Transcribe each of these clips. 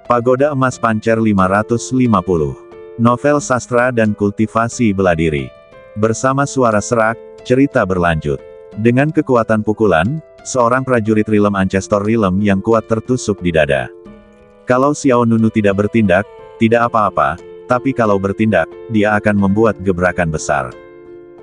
Pagoda Emas Pancer 550. Novel sastra dan kultivasi bela diri. Bersama suara serak, cerita berlanjut. Dengan kekuatan pukulan, seorang prajurit Rilem Ancestor Rilem yang kuat tertusuk di dada. Kalau Xiao Nunu tidak bertindak, tidak apa-apa, tapi kalau bertindak, dia akan membuat gebrakan besar.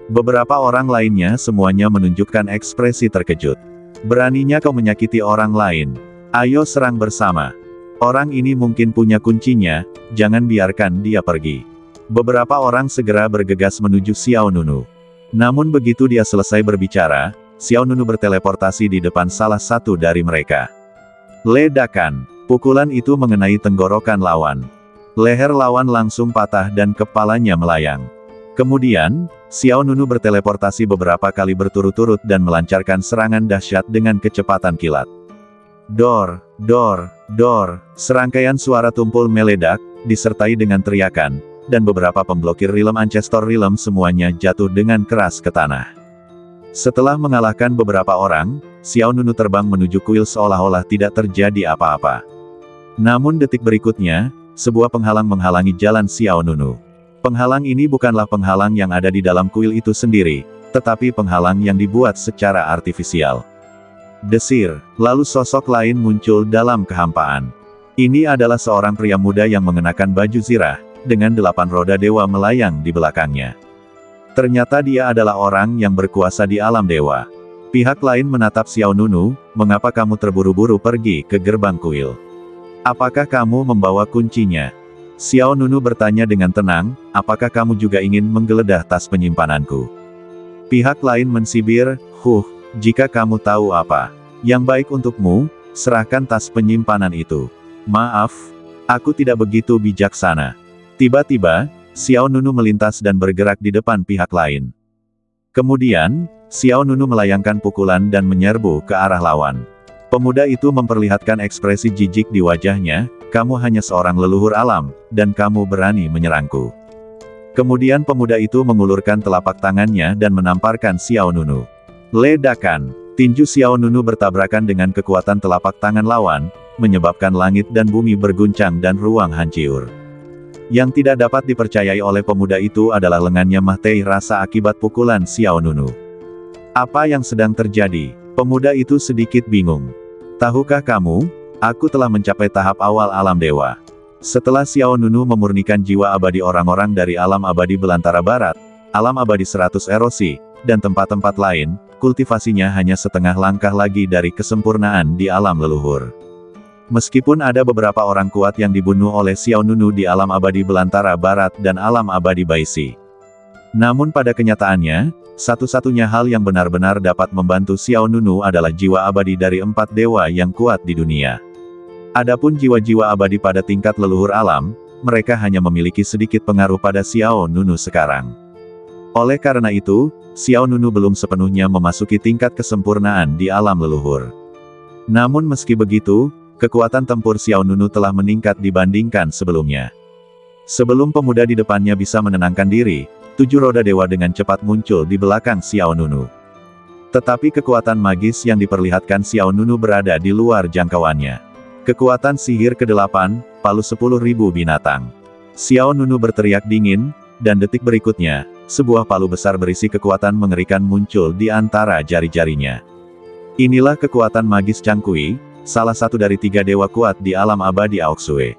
Beberapa orang lainnya semuanya menunjukkan ekspresi terkejut. Beraninya kau menyakiti orang lain? Ayo serang bersama. Orang ini mungkin punya kuncinya, jangan biarkan dia pergi. Beberapa orang segera bergegas menuju Xiao Nunu. Namun begitu dia selesai berbicara, Xiao Nunu berteleportasi di depan salah satu dari mereka. Ledakan. Pukulan itu mengenai tenggorokan lawan. Leher lawan langsung patah dan kepalanya melayang. Kemudian, Xiao Nunu berteleportasi beberapa kali berturut-turut dan melancarkan serangan dahsyat dengan kecepatan kilat. Dor, dor, dor, serangkaian suara tumpul meledak, disertai dengan teriakan, dan beberapa pemblokir Rilem Ancestor Rilem semuanya jatuh dengan keras ke tanah. Setelah mengalahkan beberapa orang, Xiao Nunu terbang menuju kuil seolah-olah tidak terjadi apa-apa. Namun detik berikutnya, sebuah penghalang menghalangi jalan Xiao Nunu. Penghalang ini bukanlah penghalang yang ada di dalam kuil itu sendiri, tetapi penghalang yang dibuat secara artifisial. Desir, lalu sosok lain muncul dalam kehampaan. Ini adalah seorang pria muda yang mengenakan baju zirah, dengan 8 roda dewa melayang di belakangnya. Ternyata dia adalah orang yang berkuasa di alam dewa. Pihak lain menatap Xiao Nunu, mengapa kamu terburu-buru pergi ke gerbang kuil? Apakah kamu membawa kuncinya? Xiao Nunu bertanya dengan tenang, apakah kamu juga ingin menggeledah tas penyimpananku? Pihak lain mensibir, jika kamu tahu apa yang baik untukmu, serahkan tas penyimpanan itu. Maaf, aku tidak begitu bijaksana. Tiba-tiba, Xiao Nunu melintas dan bergerak di depan pihak lain. Kemudian, Xiao Nunu melayangkan pukulan dan menyerbu ke arah lawan. Pemuda itu memperlihatkan ekspresi jijik di wajahnya, kamu hanya seorang leluhur alam, dan kamu berani menyerangku. Kemudian pemuda itu mengulurkan telapak tangannya dan menamparkan Xiao Nunu. Ledakan. Tinju Xiao Nunu bertabrakan dengan kekuatan telapak tangan lawan, menyebabkan langit dan bumi berguncang dan ruang hancur. Yang tidak dapat dipercayai oleh pemuda itu adalah lengannya Mahtei rasa akibat pukulan Xiao Nunu. Apa yang sedang terjadi? Pemuda itu sedikit bingung. Tahukah kamu, aku telah mencapai tahap awal alam dewa. Setelah Xiao Nunu memurnikan jiwa abadi orang-orang dari alam abadi belantara barat, alam abadi 100 erosi, dan tempat-tempat lain, kultivasinya hanya setengah langkah lagi dari kesempurnaan di alam leluhur. Meskipun ada beberapa orang kuat yang dibunuh oleh Xiao Nunu di alam abadi belantara barat dan alam abadi Baishi. Namun pada kenyataannya, satu-satunya hal yang benar-benar dapat membantu Xiao Nunu adalah jiwa abadi dari 4 dewa yang kuat di dunia. Adapun jiwa-jiwa abadi pada tingkat leluhur alam, mereka hanya memiliki sedikit pengaruh pada Xiao Nunu sekarang. Oleh karena itu, Xiao Nunu belum sepenuhnya memasuki tingkat kesempurnaan di alam leluhur. Namun meski begitu, kekuatan tempur Xiao Nunu telah meningkat dibandingkan sebelumnya. Sebelum pemuda di depannya bisa menenangkan diri, 7 roda dewa dengan cepat muncul di belakang Xiao Nunu. Tetapi kekuatan magis yang diperlihatkan Xiao Nunu berada di luar jangkauannya. Kekuatan sihir ke-8, palu 10.000 binatang. Xiao Nunu berteriak dingin, dan detik berikutnya, sebuah palu besar berisi kekuatan mengerikan muncul di antara jari-jarinya. Inilah kekuatan magis Changqui, salah satu dari 3 dewa kuat di alam abadi Aoksue.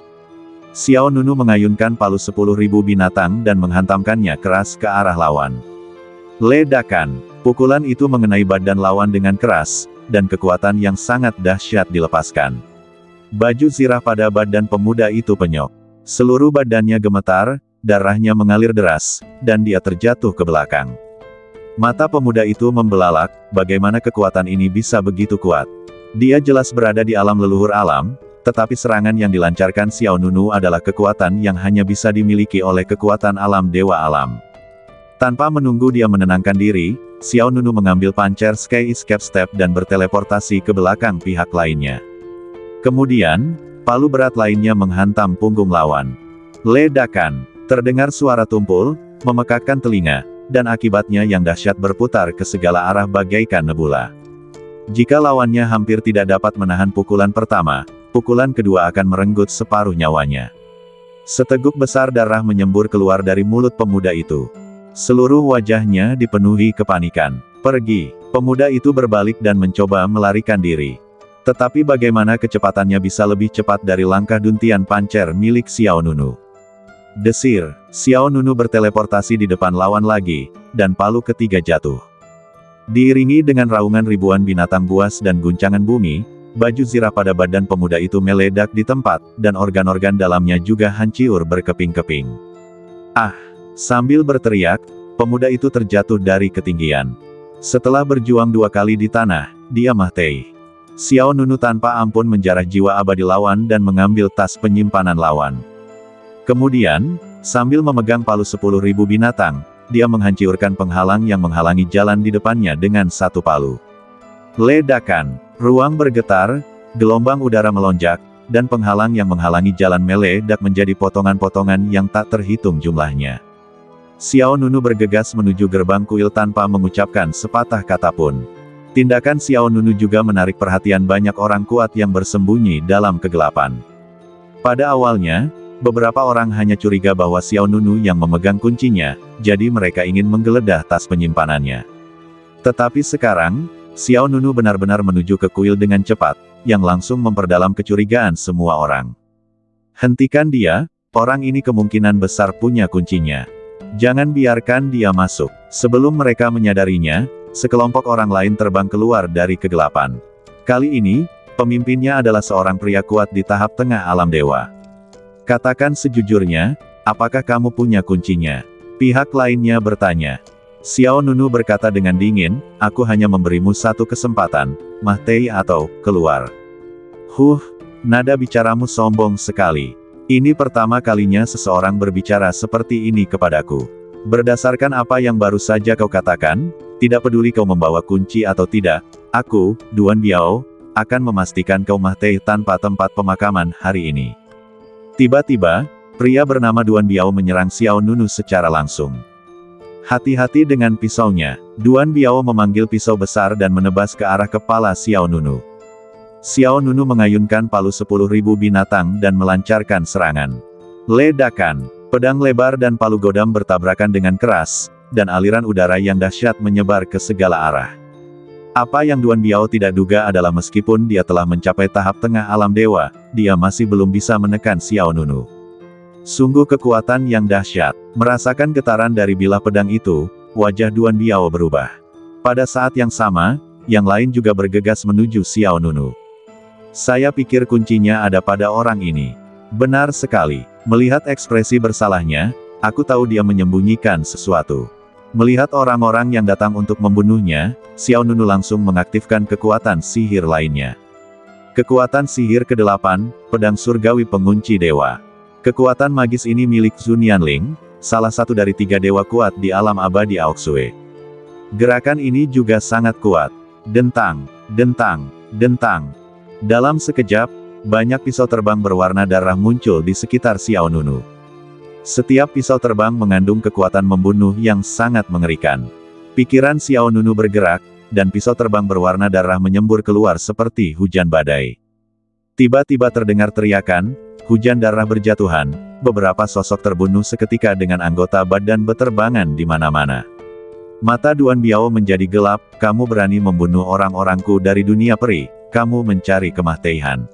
Xiao Nunu mengayunkan palu 10.000 binatang dan menghantamkannya keras ke arah lawan. Ledakan. Pukulan itu mengenai badan lawan dengan keras, dan kekuatan yang sangat dahsyat dilepaskan. Baju zirah pada badan pemuda itu penyok. Seluruh badannya gemetar, darahnya mengalir deras, dan dia terjatuh ke belakang. Mata pemuda itu membelalak, bagaimana kekuatan ini bisa begitu kuat. Dia jelas berada di alam leluhur alam, tetapi serangan yang dilancarkan Xiao Nunu adalah kekuatan yang hanya bisa dimiliki oleh kekuatan alam dewa alam. Tanpa menunggu dia menenangkan diri, Xiao Nunu mengambil pancer Sky Escape Step dan berteleportasi ke belakang pihak lainnya. Kemudian, palu berat lainnya menghantam punggung lawan. Ledakan. Terdengar suara tumpul, memekakkan telinga, dan akibatnya yang dahsyat berputar ke segala arah bagaikan nebula. Jika lawannya hampir tidak dapat menahan pukulan pertama, pukulan kedua akan merenggut separuh nyawanya. Seteguk besar darah menyembur keluar dari mulut pemuda itu. Seluruh wajahnya dipenuhi kepanikan. Pergi. Pemuda itu berbalik dan mencoba melarikan diri. Tetapi bagaimana kecepatannya bisa lebih cepat dari langkah duntian pancer milik Xiao Nunu. Desir, Xiao Nunu berteleportasi di depan lawan lagi, dan palu ketiga jatuh. Diiringi dengan raungan ribuan binatang buas dan guncangan bumi, baju zirah pada badan pemuda itu meledak di tempat, dan organ-organ dalamnya juga hancur berkeping-keping. Ah! Sambil berteriak, pemuda itu terjatuh dari ketinggian. Setelah berjuang 2 kali di tanah, dia mati. Xiao Nunu tanpa ampun menjarah jiwa abadi lawan dan mengambil tas penyimpanan lawan. Kemudian, sambil memegang palu 10.000 binatang, dia menghancurkan penghalang yang menghalangi jalan di depannya dengan satu palu. Ledakan, ruang bergetar, gelombang udara melonjak, dan penghalang yang menghalangi jalan meledak menjadi potongan-potongan yang tak terhitung jumlahnya. Xiao Nunu bergegas menuju gerbang kuil tanpa mengucapkan sepatah kata pun. Tindakan Xiao Nunu juga menarik perhatian banyak orang kuat yang bersembunyi dalam kegelapan. Pada awalnya, beberapa orang hanya curiga bahwa Xiao Nunu yang memegang kuncinya, jadi mereka ingin menggeledah tas penyimpanannya. Tetapi sekarang, Xiao Nunu benar-benar menuju ke kuil dengan cepat, yang langsung memperdalam kecurigaan semua orang. Hentikan dia, orang ini kemungkinan besar punya kuncinya. Jangan biarkan dia masuk. Sebelum mereka menyadarinya, sekelompok orang lain terbang keluar dari kegelapan. Kali ini, pemimpinnya adalah seorang pria kuat di tahap tengah alam dewa. Katakan sejujurnya, apakah kamu punya kuncinya? Pihak lainnya bertanya. Xiao Nunu berkata dengan dingin, aku hanya memberimu satu kesempatan, mati atau keluar. Nada bicaramu sombong sekali. Ini pertama kalinya seseorang berbicara seperti ini kepadaku. Berdasarkan apa yang baru saja kau katakan, tidak peduli kau membawa kunci atau tidak, aku, Duan Biao, akan memastikan kau mati tanpa tempat pemakaman hari ini. Tiba-tiba, pria bernama Duan Biao menyerang Xiao Nunu secara langsung. Hati-hati dengan pisaunya. Duan Biao memanggil pisau besar dan menebas ke arah kepala Xiao Nunu. Xiao Nunu mengayunkan palu 10.000 binatang dan melancarkan serangan. Ledakan, pedang lebar dan palu godam bertabrakan dengan keras, dan aliran udara yang dahsyat menyebar ke segala arah. Apa yang Duan Biao tidak duga adalah meskipun dia telah mencapai tahap tengah alam dewa, dia masih belum bisa menekan Xiao Nunu. Sungguh kekuatan yang dahsyat. Merasakan getaran dari bilah pedang itu, wajah Duan Biao berubah. Pada saat yang sama, yang lain juga bergegas menuju Xiao Nunu. Saya pikir kuncinya ada pada orang ini. Benar sekali. Melihat ekspresi bersalahnya, aku tahu dia menyembunyikan sesuatu. Melihat orang-orang yang datang untuk membunuhnya, Xiao Nunu langsung mengaktifkan kekuatan sihir lainnya. Kekuatan sihir ke-8, pedang surgawi pengunci dewa. Kekuatan magis ini milik Zun Yanling, salah satu dari 3 dewa kuat di alam abadi Aoksue. Gerakan ini juga sangat kuat. Dentang, dentang, dentang. Dalam sekejap, banyak pisau terbang berwarna darah muncul di sekitar Xiao Nunu. Setiap pisau terbang mengandung kekuatan membunuh yang sangat mengerikan. Pikiran Xiao Nunu bergerak, dan pisau terbang berwarna darah menyembur keluar seperti hujan badai. Tiba-tiba terdengar teriakan, hujan darah berjatuhan, beberapa sosok terbunuh seketika dengan anggota badan beterbangan di mana-mana. Mata Duan Biao menjadi gelap, kamu berani membunuh orang-orangku dari dunia peri, kamu mencari kematian.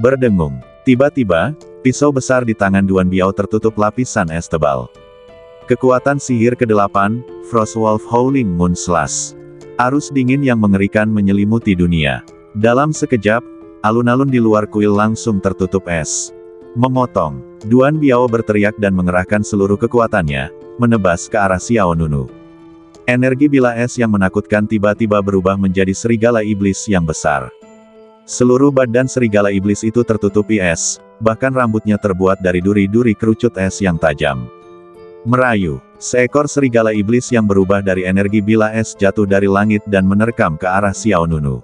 Berdengung. Tiba-tiba, pisau besar di tangan Duan Biao tertutup lapisan es tebal. Kekuatan sihir ke-8, Frostwolf Howling Moon Slash. Arus dingin yang mengerikan menyelimuti dunia. Dalam sekejap, alun-alun di luar kuil langsung tertutup es. Memotong. Duan Biao berteriak dan mengerahkan seluruh kekuatannya, menebas ke arah Xiao Nunu. Energi bilah es yang menakutkan tiba-tiba berubah menjadi serigala iblis yang besar. Seluruh badan serigala iblis itu tertutupi es, bahkan rambutnya terbuat dari duri-duri kerucut es yang tajam. Merayu, seekor serigala iblis yang berubah dari energi bilah es jatuh dari langit dan menerkam ke arah Xiao Nunu.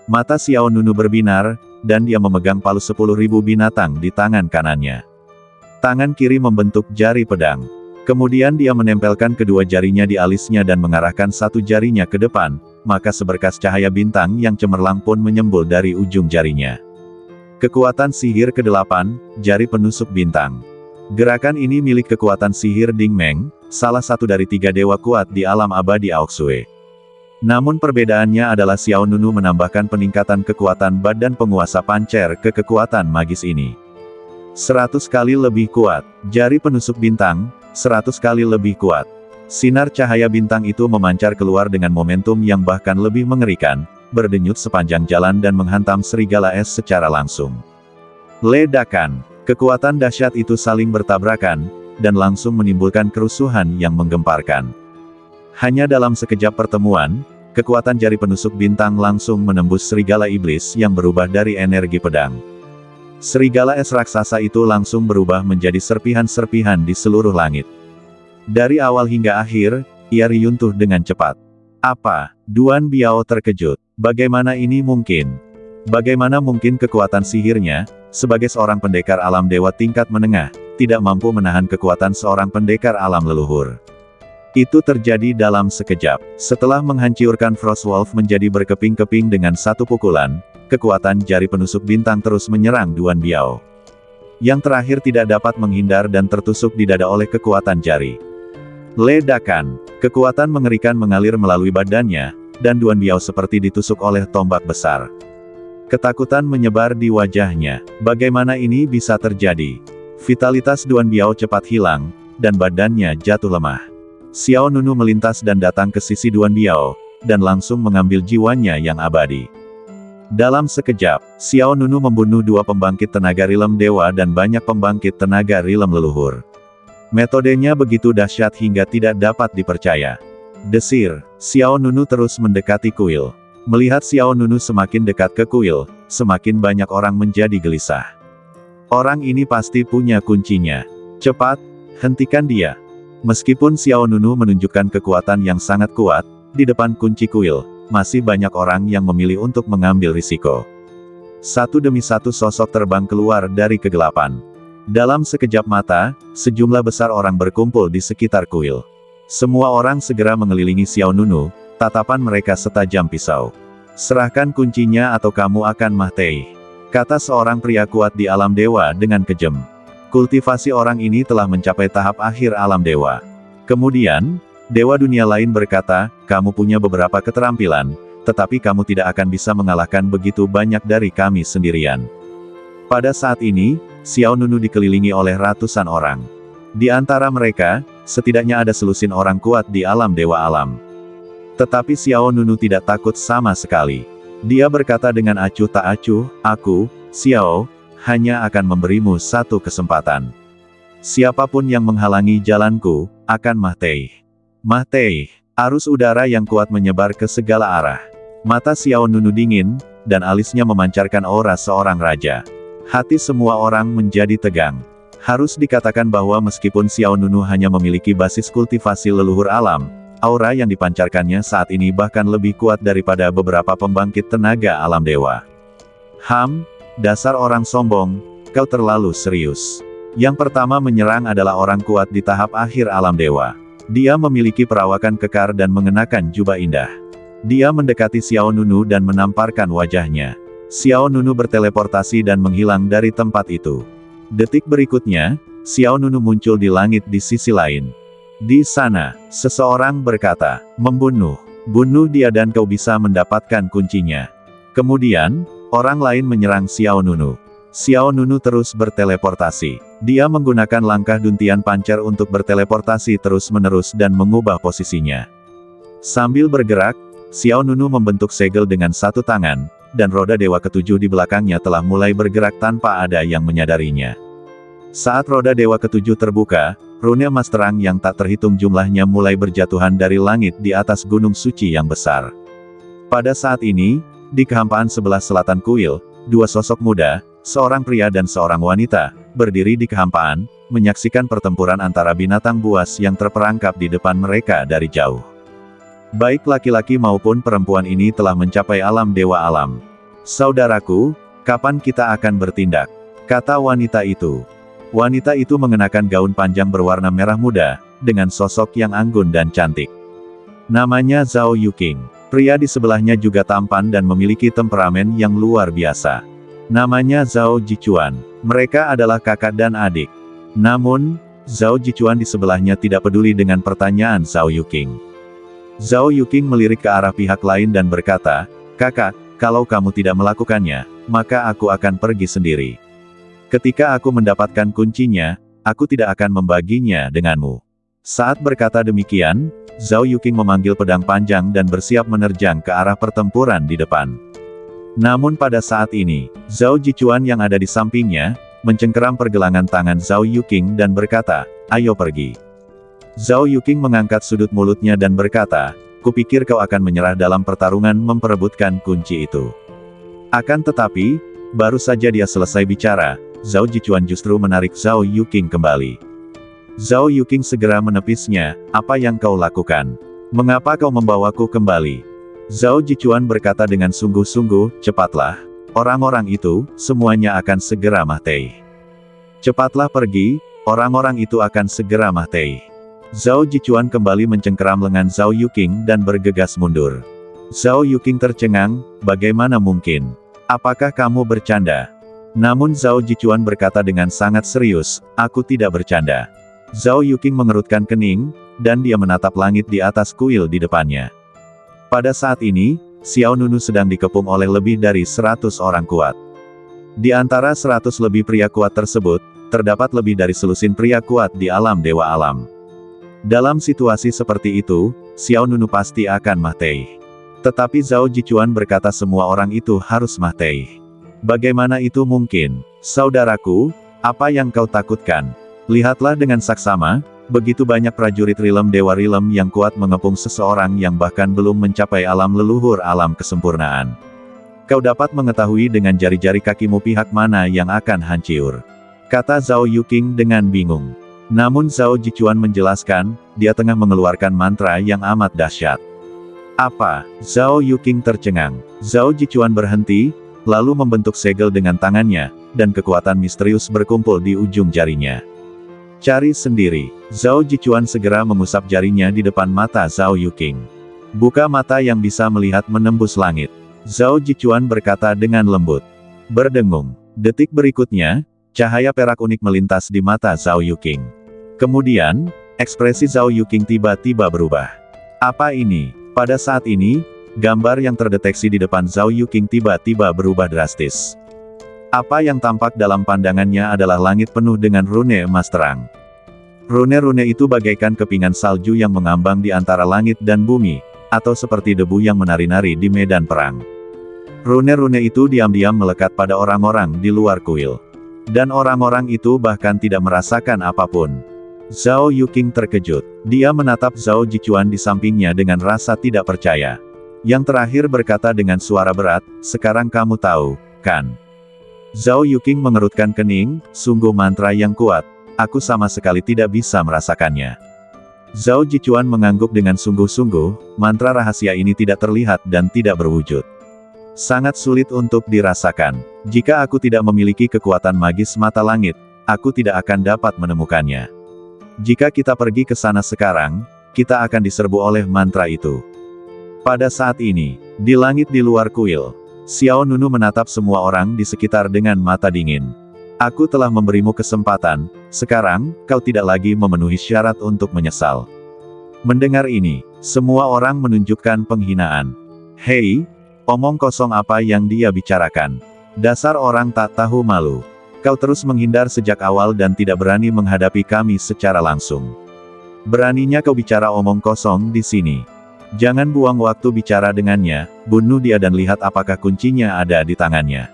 Mata Xiao Nunu berbinar, dan dia memegang palu 10.000 binatang di tangan kanannya. Tangan kiri membentuk jari pedang. Kemudian dia menempelkan kedua jarinya di alisnya dan mengarahkan satu jarinya ke depan, maka seberkas cahaya bintang yang cemerlang pun menyembul dari ujung jarinya. Kekuatan sihir ke-8, Jari Penusuk Bintang. Gerakan ini milik kekuatan sihir Ding Meng, salah satu dari 3 dewa kuat di alam abadi Aoksue. Namun perbedaannya adalah Xiao Nunu menambahkan peningkatan kekuatan badan penguasa pancer ke kekuatan magis ini. 100 kali lebih kuat. Jari Penusuk Bintang, 100 kali lebih kuat. Sinar cahaya bintang itu memancar keluar dengan momentum yang bahkan lebih mengerikan, berdenyut sepanjang jalan dan menghantam serigala es secara langsung. Ledakan. Kekuatan dahsyat itu saling bertabrakan, dan langsung menimbulkan kerusuhan yang menggemparkan. Hanya dalam sekejap pertemuan, kekuatan Jari Penusuk Bintang langsung menembus serigala iblis yang berubah dari energi pedang. Serigala es raksasa itu langsung berubah menjadi serpihan-serpihan di seluruh langit. Dari awal hingga akhir, ia riuntuh dengan cepat. Apa? Duan Biao terkejut. Bagaimana ini mungkin? Bagaimana mungkin kekuatan sihirnya, sebagai seorang pendekar alam dewa tingkat menengah, tidak mampu menahan kekuatan seorang pendekar alam leluhur? Itu terjadi dalam sekejap. Setelah menghancurkan Frostwolf menjadi berkeping-keping dengan satu pukulan, kekuatan Jari Penusuk Bintang terus menyerang Duan Biao. Yang terakhir tidak dapat menghindar dan tertusuk di dada oleh kekuatan jari. Ledakan. Kekuatan mengerikan mengalir melalui badannya, dan Duan Biao seperti ditusuk oleh tombak besar. Ketakutan menyebar di wajahnya. Bagaimana ini bisa terjadi? Vitalitas Duan Biao cepat hilang, dan badannya jatuh lemah. Xiao Nunu melintas dan datang ke sisi Duan Biao, dan langsung mengambil jiwanya yang abadi. Dalam sekejap, Xiao Nunu membunuh 2 pembangkit tenaga rilem dewa dan banyak pembangkit tenaga rilem leluhur. Metodenya begitu dahsyat hingga tidak dapat dipercaya. Desir, Xiao Nunu terus mendekati kuil. Melihat Xiao Nunu semakin dekat ke kuil, semakin banyak orang menjadi gelisah. Orang ini pasti punya kuncinya. Cepat, hentikan dia. Meskipun Xiao Nunu menunjukkan kekuatan yang sangat kuat, di depan kunci kuil, masih banyak orang yang memilih untuk mengambil risiko. Satu demi satu sosok terbang keluar dari kegelapan. Dalam sekejap mata, sejumlah besar orang berkumpul di sekitar kuil. Semua orang segera mengelilingi Xiao Nunu, tatapan mereka setajam pisau. Serahkan kuncinya atau kamu akan mati, kata seorang pria kuat di alam dewa dengan kejam. Kultivasi orang ini telah mencapai tahap akhir alam dewa. Kemudian, dewa dunia lain berkata, kamu punya beberapa keterampilan, tetapi kamu tidak akan bisa mengalahkan begitu banyak dari kami sendirian. Pada saat ini, Xiao Nunu dikelilingi oleh ratusan orang. Di antara mereka, setidaknya ada selusin orang kuat di alam dewa alam. Tetapi Xiao Nunu tidak takut sama sekali. Dia berkata dengan acuh tak acuh, aku, Xiao, hanya akan memberimu satu kesempatan. Siapapun yang menghalangi jalanku, akan mati. Mati. Arus udara yang kuat menyebar ke segala arah. Mata Xiao Nunu dingin, dan alisnya memancarkan aura seorang raja. Hati semua orang menjadi tegang. Harus dikatakan bahwa meskipun Xiao Nunu hanya memiliki basis kultivasi leluhur alam, aura yang dipancarkannya saat ini bahkan lebih kuat daripada beberapa pembangkit tenaga alam dewa. Dasar orang sombong, kau terlalu serius. Yang pertama menyerang adalah orang kuat di tahap akhir alam dewa. Dia memiliki perawakan kekar dan mengenakan jubah indah. Dia mendekati Xiao Nunu dan menamparkan wajahnya. Xiao Nunu berteleportasi dan menghilang dari tempat itu. Detik berikutnya, Xiao Nunu muncul di langit di sisi lain. Di sana, seseorang berkata, membunuh. Bunuh dia dan kau bisa mendapatkan kuncinya. Kemudian, orang lain menyerang Xiao Nunu. Xiao Nunu terus berteleportasi. Dia menggunakan langkah duntian pancar untuk berteleportasi terus-menerus dan mengubah posisinya. Sambil bergerak, Xiao Nunu membentuk segel dengan satu tangan, dan roda dewa ketujuh di belakangnya telah mulai bergerak tanpa ada yang menyadarinya. Saat roda dewa ketujuh terbuka, rune emas terang yang tak terhitung jumlahnya mulai berjatuhan dari langit di atas gunung suci yang besar. Pada saat ini, di kehampaan sebelah selatan kuil, 2 sosok muda, seorang pria dan seorang wanita, berdiri di kehampaan, menyaksikan pertempuran antara binatang buas yang terperangkap di depan mereka dari jauh. Baik laki-laki maupun perempuan ini telah mencapai alam dewa alam. Saudaraku, kapan kita akan bertindak? Kata wanita itu. Wanita itu mengenakan gaun panjang berwarna merah muda, dengan sosok yang anggun dan cantik. Namanya Zhao Yuqing. Pria di sebelahnya juga tampan dan memiliki temperamen yang luar biasa. Namanya Zhao Jichuan. Mereka adalah kakak dan adik. Namun, Zhao Jichuan di sebelahnya tidak peduli dengan pertanyaan Zhao Yuking. Zhao Yuking melirik ke arah pihak lain dan berkata, "Kakak, kalau kamu tidak melakukannya, maka aku akan pergi sendiri. Ketika aku mendapatkan kuncinya, aku tidak akan membaginya denganmu." Saat berkata demikian, Zhao Yuking memanggil pedang panjang dan bersiap menerjang ke arah pertempuran di depan. Namun pada saat ini, Zhao Jichuan yang ada di sampingnya, mencengkeram pergelangan tangan Zhao Yuking dan berkata, "Ayo pergi." Zhao Yuking mengangkat sudut mulutnya dan berkata, "Kupikir kau akan menyerah dalam pertarungan memperebutkan kunci itu." Akan tetapi, baru saja dia selesai bicara, Zhao Jichuan justru menarik Zhao Yuking kembali. Zhao Yuking segera menepisnya, "Apa yang kau lakukan? Mengapa kau membawaku kembali?" Zhao Jichuan berkata dengan sungguh-sungguh, "Cepatlah. Orang-orang itu, semuanya akan segera mati. Cepatlah pergi, orang-orang itu akan segera mati." Zhao Jichuan kembali mencengkeram lengan Zhao Yuking dan bergegas mundur. Zhao Yuking tercengang, "Bagaimana mungkin? Apakah kamu bercanda?" Namun Zhao Jichuan berkata dengan sangat serius, "Aku tidak bercanda." Zhao Yuking mengerutkan kening, dan dia menatap langit di atas kuil di depannya. Pada saat ini, Xiao Nunu sedang dikepung oleh lebih dari 100 orang kuat. Di antara 100 lebih pria kuat tersebut, terdapat lebih dari selusin pria kuat di alam dewa alam. Dalam situasi seperti itu, Xiao Nunu pasti akan mati. Tetapi Zhao Jichuan berkata semua orang itu harus mati. Bagaimana itu mungkin? Saudaraku, apa yang kau takutkan? Lihatlah dengan saksama, begitu banyak prajurit rilem Dewa Rilem yang kuat mengepung seseorang yang bahkan belum mencapai alam leluhur alam kesempurnaan. Kau dapat mengetahui dengan jari-jari kakimu pihak mana yang akan hancur, kata Zhao Yuking dengan bingung. Namun Zhao Jichuan menjelaskan, dia tengah mengeluarkan mantra yang amat dahsyat. Apa? Zhao Yuking tercengang. Zhao Jichuan berhenti, lalu membentuk segel dengan tangannya, dan kekuatan misterius berkumpul di ujung jarinya. Cari sendiri. Zhao Jichuan segera mengusap jarinya di depan mata Zhao Yuking. Buka mata yang bisa melihat menembus langit. Zhao Jichuan berkata dengan lembut. Berdengung. Detik berikutnya, cahaya perak unik melintas di mata Zhao Yuking. Kemudian, ekspresi Zhao Yuking tiba-tiba berubah. Apa ini? Pada saat ini, gambar yang terdeteksi di depan Zhao Yuking tiba-tiba berubah drastis. Apa yang tampak dalam pandangannya adalah langit penuh dengan rune emas terang. Rune-rune itu bagaikan kepingan salju yang mengambang di antara langit dan bumi, atau seperti debu yang menari-nari di medan perang. Rune-rune itu diam-diam melekat pada orang-orang di luar kuil. Dan orang-orang itu bahkan tidak merasakan apapun. Zhao Yuking terkejut. Dia menatap Zhao Jichuan di sampingnya dengan rasa tidak percaya. Yang terakhir berkata dengan suara berat, "Sekarang kamu tahu, kan?" Zhao Yuking mengerutkan kening, sungguh mantra yang kuat. Aku sama sekali tidak bisa merasakannya. Zhao Jichuan mengangguk dengan sungguh-sungguh, mantra rahasia ini tidak terlihat dan tidak berwujud. Sangat sulit untuk dirasakan. Jika aku tidak memiliki kekuatan magis mata langit, aku tidak akan dapat menemukannya. Jika kita pergi ke sana sekarang, kita akan diserbu oleh mantra itu. Pada saat ini, di langit di luar kuil, Xiao Nunu menatap semua orang di sekitar dengan mata dingin. Aku telah memberimu kesempatan, sekarang, kau tidak lagi memenuhi syarat untuk menyesal. Mendengar ini, semua orang menunjukkan penghinaan. Hei, omong kosong apa yang dia bicarakan. Dasar orang tak tahu malu. Kau terus menghindar sejak awal dan tidak berani menghadapi kami secara langsung. Beraninya kau bicara omong kosong di sini. Jangan buang waktu bicara dengannya, bunuh dia dan lihat apakah kuncinya ada di tangannya.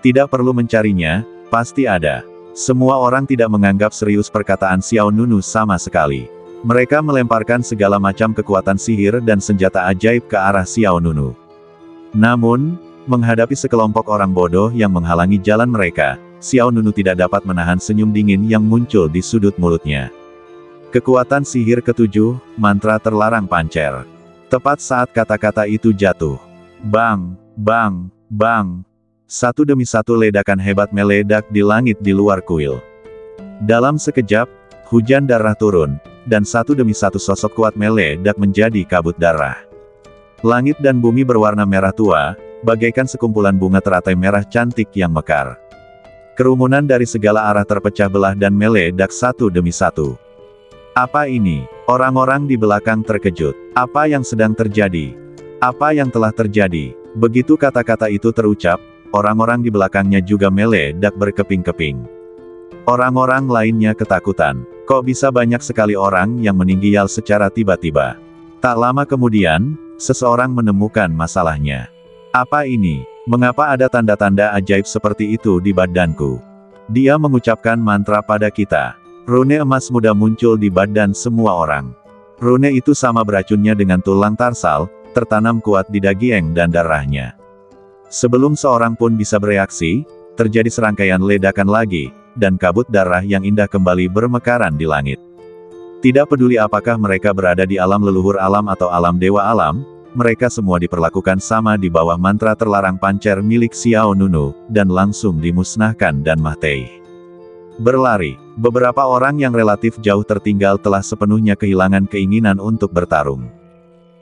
Tidak perlu mencarinya, pasti ada. Semua orang tidak menganggap serius perkataan Xiao Nunu sama sekali. Mereka melemparkan segala macam kekuatan sihir dan senjata ajaib ke arah Xiao Nunu. Namun, menghadapi sekelompok orang bodoh yang menghalangi jalan mereka, Xiao Nunu tidak dapat menahan senyum dingin yang muncul di sudut mulutnya. Kekuatan sihir ketujuh, mantra terlarang pancer. Tepat saat kata-kata itu jatuh. Bang, bang, bang. Satu demi satu ledakan hebat meledak di langit di luar kuil. Dalam sekejap, hujan darah turun, dan satu demi satu sosok kuat meledak menjadi kabut darah. Langit dan bumi berwarna merah tua, bagaikan sekumpulan bunga teratai merah cantik yang mekar. Kerumunan dari segala arah terpecah belah dan meledak satu demi satu. Apa ini? Orang-orang di belakang terkejut. Apa yang sedang terjadi? Apa yang telah terjadi? Begitu kata-kata itu terucap, orang-orang di belakangnya juga meledak berkeping-keping. Orang-orang lainnya ketakutan. Kok bisa banyak sekali orang yang meninggal secara tiba-tiba? Tak lama kemudian, seseorang menemukan masalahnya. Apa ini? Mengapa ada tanda-tanda ajaib seperti itu di badanku? Dia mengucapkan mantra pada kita. Rune emas muda muncul di badan semua orang. Rune itu sama beracunnya dengan tulang tarsal, tertanam kuat di daging dan darahnya. Sebelum seorang pun bisa bereaksi, terjadi serangkaian ledakan lagi, dan kabut darah yang indah kembali bermekaran di langit. Tidak peduli apakah mereka berada di alam leluhur alam atau alam dewa alam, mereka semua diperlakukan sama di bawah mantra terlarang pancer milik Xiao Nunu, dan langsung dimusnahkan dan mati. Berlari, beberapa orang yang relatif jauh tertinggal telah sepenuhnya kehilangan keinginan untuk bertarung.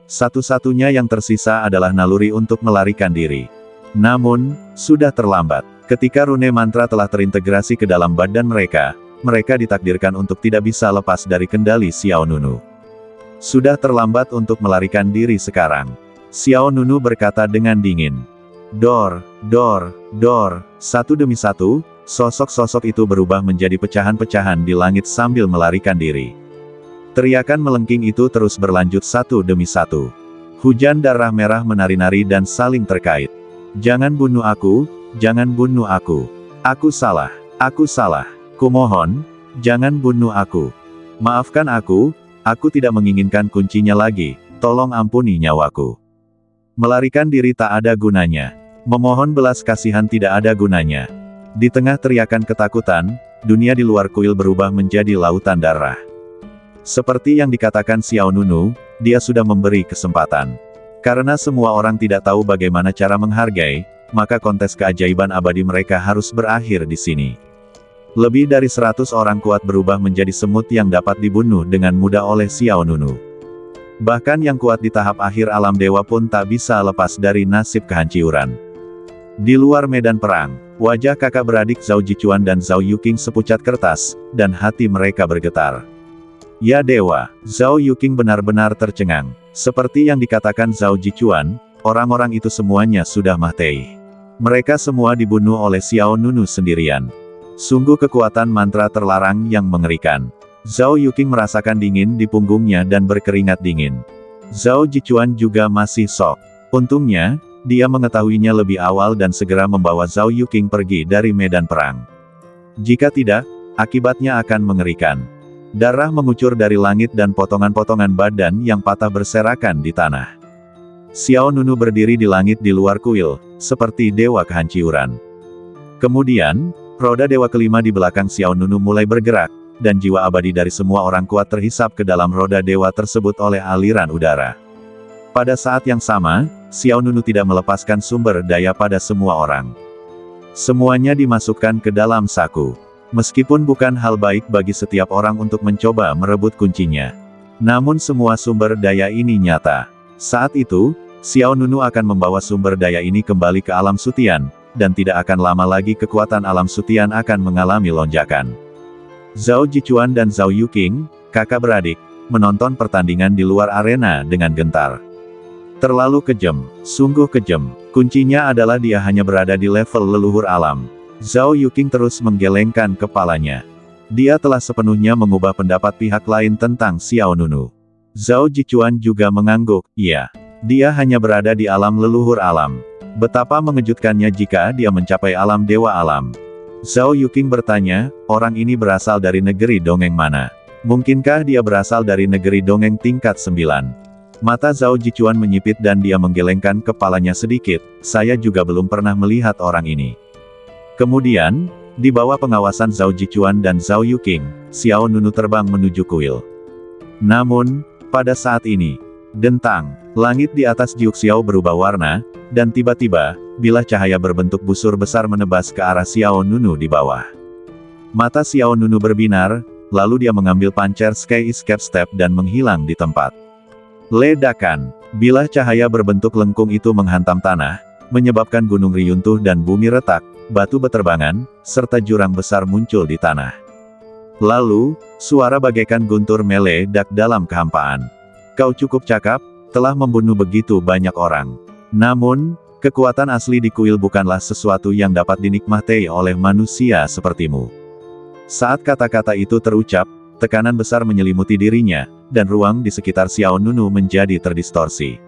Satu-satunya yang tersisa adalah naluri untuk melarikan diri. Namun, sudah terlambat. Ketika rune mantra telah terintegrasi ke dalam badan mereka, mereka ditakdirkan untuk tidak bisa lepas dari kendali Xiao Nunu. Sudah terlambat untuk melarikan diri sekarang. Xiao Nunu berkata dengan dingin. Dor, dor, dor, satu demi satu, sosok-sosok itu berubah menjadi pecahan-pecahan di langit sambil melarikan diri. Teriakan melengking itu terus berlanjut satu demi satu. Hujan darah merah menari-nari dan saling terkait. Jangan bunuh aku, jangan bunuh aku. Aku salah, kumohon, jangan bunuh aku. Maafkan aku tidak menginginkan kuncinya lagi, tolong ampuni nyawaku. Melarikan diri tak ada gunanya. Memohon belas kasihan tidak ada gunanya. Di tengah teriakan ketakutan, dunia di luar kuil berubah menjadi lautan darah. Seperti yang dikatakan Xiao Nunu, dia sudah memberi kesempatan. Karena semua orang tidak tahu bagaimana cara menghargai, maka kontes keajaiban abadi mereka harus berakhir di sini. Lebih dari 100 orang kuat berubah menjadi semut yang dapat dibunuh dengan mudah oleh Xiao Nunu. Bahkan yang kuat di tahap akhir alam dewa pun tak bisa lepas dari nasib kehancuran. Di luar medan perang, wajah kakak beradik Zhao Jichuan dan Zhao Yuqing sepucat kertas, dan hati mereka bergetar. Ya dewa, Zhao Yuqing benar-benar tercengang. Seperti yang dikatakan Zhao Jichuan, orang-orang itu semuanya sudah mati. Mereka semua dibunuh oleh Xiao Nunu sendirian. Sungguh kekuatan mantra terlarang yang mengerikan. Zhao Yuqing merasakan dingin di punggungnya dan berkeringat dingin. Zhao Jichuan juga masih shock. Untungnya, dia mengetahuinya lebih awal dan segera membawa Zhao Yuqing pergi dari medan perang. Jika tidak, akibatnya akan mengerikan. Darah mengucur dari langit dan potongan-potongan badan yang patah berserakan di tanah. Xiao Nunu berdiri di langit di luar kuil, seperti dewa kehancuran. Kemudian, roda dewa kelima di belakang Xiao Nunu mulai bergerak, dan jiwa abadi dari semua orang kuat terhisap ke dalam roda dewa tersebut oleh aliran udara. Pada saat yang sama, Xiao Nunu tidak melepaskan sumber daya pada semua orang. Semuanya dimasukkan ke dalam saku. Meskipun bukan hal baik bagi setiap orang untuk mencoba merebut kuncinya. Namun semua sumber daya ini nyata. Saat itu, Xiao Nunu akan membawa sumber daya ini kembali ke alam Sutian, dan tidak akan lama lagi kekuatan alam Sutian akan mengalami lonjakan. Zhao Jichuan dan Zhao Yuqing, kakak beradik, menonton pertandingan di luar arena dengan gentar. Terlalu kejam, sungguh kejam. Kuncinya adalah dia hanya berada di level leluhur alam. Zhao Yuqing terus menggelengkan kepalanya. Dia telah sepenuhnya mengubah pendapat pihak lain tentang Xiao Nunu. Zhao Jichuan juga mengangguk, iya. Dia hanya berada di alam leluhur alam. Betapa mengejutkannya jika dia mencapai alam dewa alam. Zhao Yuqing bertanya, orang ini berasal dari negeri dongeng mana? Mungkinkah dia berasal dari negeri dongeng tingkat 9? Mata Zhao Jichuan menyipit dan dia menggelengkan kepalanya sedikit, saya juga belum pernah melihat orang ini. Kemudian, di bawah pengawasan Zhao Jichuan dan Zhao Yuqing, Xiao Nunu terbang menuju kuil. Namun, pada saat ini, dentang, langit di atas Jiuxiao berubah warna, dan tiba-tiba, bilah cahaya berbentuk busur besar menebas ke arah Xiao Nunu di bawah. Mata Xiao Nunu berbinar, lalu dia mengambil pancer Sky Escape Step dan menghilang di tempat. Ledakan, bilah cahaya berbentuk lengkung itu menghantam tanah, menyebabkan gunung riyuntuh dan bumi retak, batu beterbangan, serta jurang besar muncul di tanah. Lalu, suara bagaikan guntur meledak dalam kehampaan. Kau cukup cakap, telah membunuh begitu banyak orang. Namun, kekuatan asli di kuil bukanlah sesuatu yang dapat dinikmati oleh manusia sepertimu. Saat kata-kata itu terucap, tekanan besar menyelimuti dirinya, dan ruang di sekitar Xiao Nunu menjadi terdistorsi.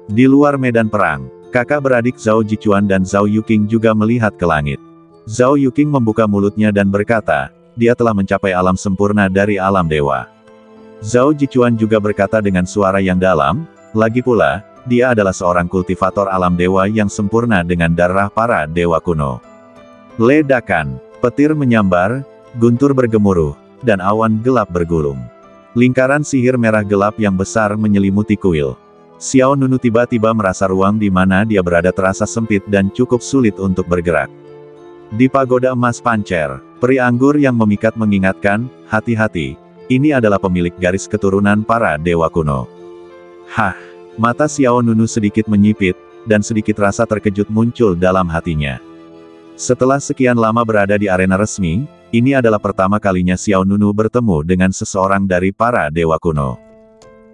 Di luar medan perang, kakak beradik Zhao Jichuan dan Zhao Yuqing juga melihat ke langit. Zhao Yuqing membuka mulutnya dan berkata, dia telah mencapai alam sempurna dari alam dewa. Zhao Jichuan juga berkata dengan suara yang dalam, lagi pula, dia adalah seorang kultivator alam dewa yang sempurna dengan darah para dewa kuno. Ledakan, petir menyambar, guntur bergemuruh, dan awan gelap bergulung. Lingkaran sihir merah gelap yang besar menyelimuti kuil. Xiao Nunu tiba-tiba merasa ruang di mana dia berada terasa sempit dan cukup sulit untuk bergerak. Di pagoda emas pancer, peri anggur yang memikat mengingatkan, hati-hati, ini adalah pemilik garis keturunan para dewa kuno. Hah, mata Xiao Nunu sedikit menyipit, dan sedikit rasa terkejut muncul dalam hatinya. Setelah sekian lama berada di arena resmi, ini adalah pertama kalinya Xiao Nunu bertemu dengan seseorang dari para dewa kuno.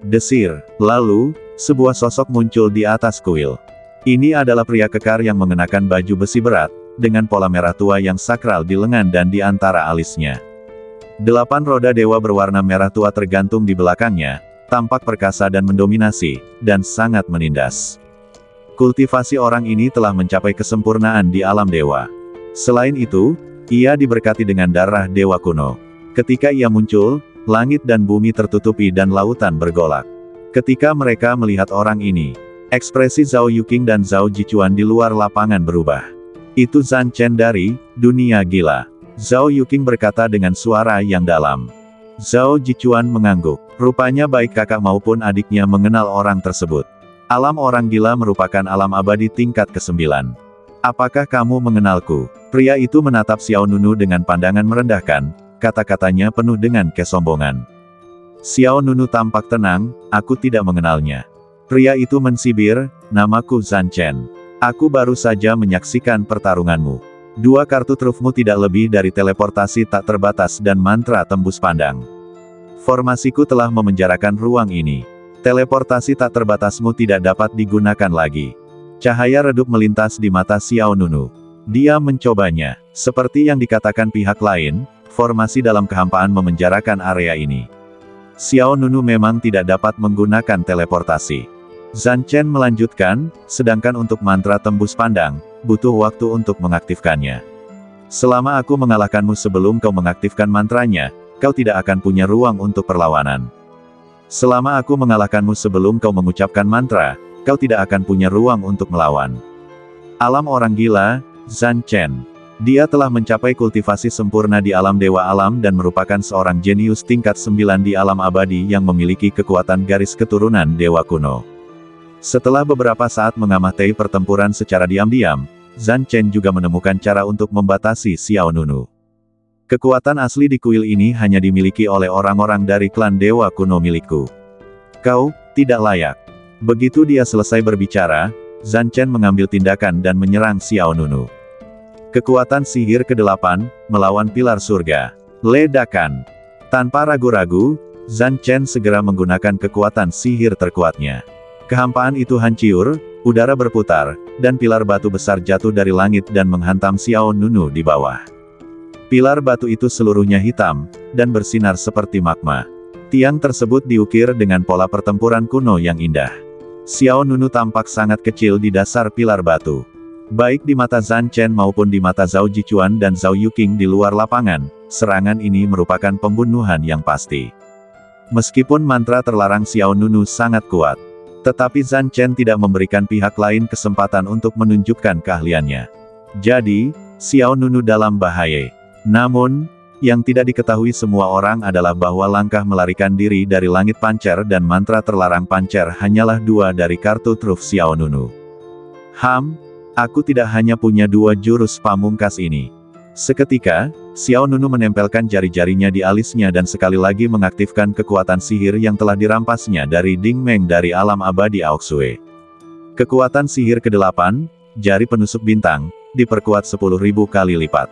Desir, lalu, sebuah sosok muncul di atas kuil. Ini adalah pria kekar yang mengenakan baju besi berat, dengan pola merah tua yang sakral di lengan dan di antara alisnya. 8 roda dewa berwarna merah tua tergantung di belakangnya, tampak perkasa dan mendominasi, dan sangat menindas. Kultivasi orang ini telah mencapai kesempurnaan di alam dewa. Selain itu, ia diberkati dengan darah dewa kuno. Ketika ia muncul, langit dan bumi tertutupi dan lautan bergolak. Ketika mereka melihat orang ini, ekspresi Zhao Yuqing dan Zhao Jichuan di luar lapangan berubah. Itu Zhan Chen dari dunia gila. Zhao Yuqing berkata dengan suara yang dalam. Zhao Jichuan mengangguk. Rupanya baik kakak maupun adiknya mengenal orang tersebut. Alam orang gila merupakan alam abadi tingkat ke-9. Apakah kamu mengenalku? Pria itu menatap Xiao Nunu dengan pandangan merendahkan, kata-katanya penuh dengan kesombongan. Xiao Nunu tampak tenang, aku tidak mengenalnya. Pria itu mensibir, namaku Zhan Chen. Aku baru saja menyaksikan pertarunganmu. 2 kartu trufmu tidak lebih dari teleportasi tak terbatas dan mantra tembus pandang. Formasiku telah memenjarakan ruang ini. Teleportasi tak terbatasmu tidak dapat digunakan lagi. Cahaya redup melintas di mata Xiao Nunu. Dia mencobanya. Seperti yang dikatakan pihak lain, formasi dalam kehampaan memenjarakan area ini. Xiao Nunu memang tidak dapat menggunakan teleportasi. Zhan Chen melanjutkan, sedangkan untuk mantra tembus pandang, butuh waktu untuk mengaktifkannya. Selama aku mengalahkanmu sebelum kau mengaktifkan mantranya, kau tidak akan punya ruang untuk perlawanan. Selama aku mengalahkanmu sebelum kau mengucapkan mantra, kau tidak akan punya ruang untuk melawan. Alam orang gila, Zhan Chen. Dia telah mencapai kultivasi sempurna di alam dewa alam dan merupakan seorang jenius tingkat 9 di alam abadi yang memiliki kekuatan garis keturunan dewa kuno. Setelah beberapa saat mengamati pertempuran secara diam-diam, Zhan Chen juga menemukan cara untuk membatasi Xiao Nunu. Kekuatan asli di kuil ini hanya dimiliki oleh orang-orang dari klan dewa kuno milikku. Kau tidak layak. Begitu dia selesai berbicara, Zhan Chen mengambil tindakan dan menyerang Xiao Nunu. Kekuatan sihir ke-8, melawan pilar surga. Ledakan. Tanpa ragu-ragu, Zhan Chen segera menggunakan kekuatan sihir terkuatnya. Kehampaan itu hancur, udara berputar, dan pilar batu besar jatuh dari langit dan menghantam Xiao Nunu di bawah. Pilar batu itu seluruhnya hitam, dan bersinar seperti magma. Tiang tersebut diukir dengan pola pertempuran kuno yang indah. Xiao Nunu tampak sangat kecil di dasar pilar batu. Baik di mata Zhan Chen maupun di mata Zhao Jichuan dan Zhao Yuqing di luar lapangan, serangan ini merupakan pembunuhan yang pasti. Meskipun mantra terlarang Xiao Nunu sangat kuat, tetapi Zhan Chen tidak memberikan pihak lain kesempatan untuk menunjukkan keahliannya. Jadi, Xiao Nunu dalam bahaya. Namun, yang tidak diketahui semua orang adalah bahwa langkah melarikan diri dari langit pancer dan mantra terlarang pancer hanyalah 2 dari kartu truf Xiao Nunu. Aku tidak hanya punya 2 jurus pamungkas ini. Seketika, Xiao Nunu menempelkan jari-jarinya di alisnya dan sekali lagi mengaktifkan kekuatan sihir yang telah dirampasnya dari Ding Meng dari alam abadi Aoxue. Kekuatan sihir ke-8, jari penusuk bintang, diperkuat 10.000 kali lipat.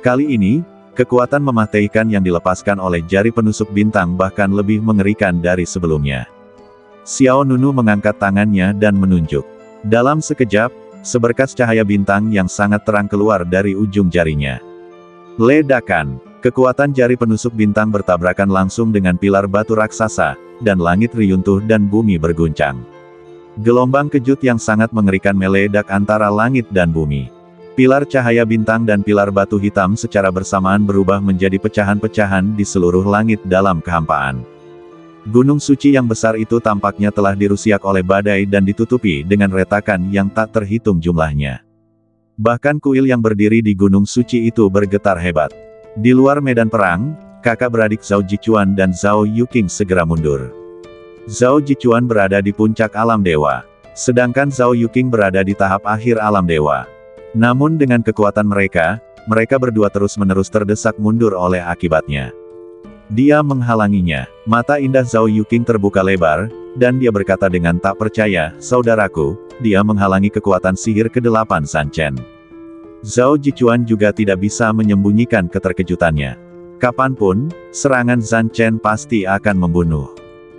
Kali ini, kekuatan mematikan yang dilepaskan oleh jari penusuk bintang bahkan lebih mengerikan dari sebelumnya. Xiao Nunu mengangkat tangannya dan menunjuk. Dalam sekejap, seberkas cahaya bintang yang sangat terang keluar dari ujung jarinya. Ledakan, kekuatan jari penusuk bintang bertabrakan langsung dengan pilar batu raksasa, dan langit riyuntuh dan bumi berguncang. Gelombang kejut yang sangat mengerikan meledak antara langit dan bumi. Pilar cahaya bintang dan pilar batu hitam secara bersamaan berubah menjadi pecahan-pecahan di seluruh langit dalam kehampaan. Gunung suci yang besar itu tampaknya telah dirusiak oleh badai dan ditutupi dengan retakan yang tak terhitung jumlahnya. Bahkan kuil yang berdiri di gunung suci itu bergetar hebat. Di luar medan perang, kakak beradik Zhao Jichuan dan Zhao Yuqing segera mundur. Zhao Jichuan berada di puncak alam dewa, sedangkan Zhao Yuqing berada di tahap akhir alam dewa. Namun dengan kekuatan mereka berdua terus-menerus terdesak mundur oleh akibatnya. Dia menghalanginya. Mata indah Zhao Yuqing terbuka lebar, dan dia berkata dengan tak percaya, "Saudaraku, dia menghalangi kekuatan sihir ke-8 San Chen." Zhao Jichuan juga tidak bisa menyembunyikan keterkejutannya. Kapanpun, serangan San Chen pasti akan membunuh.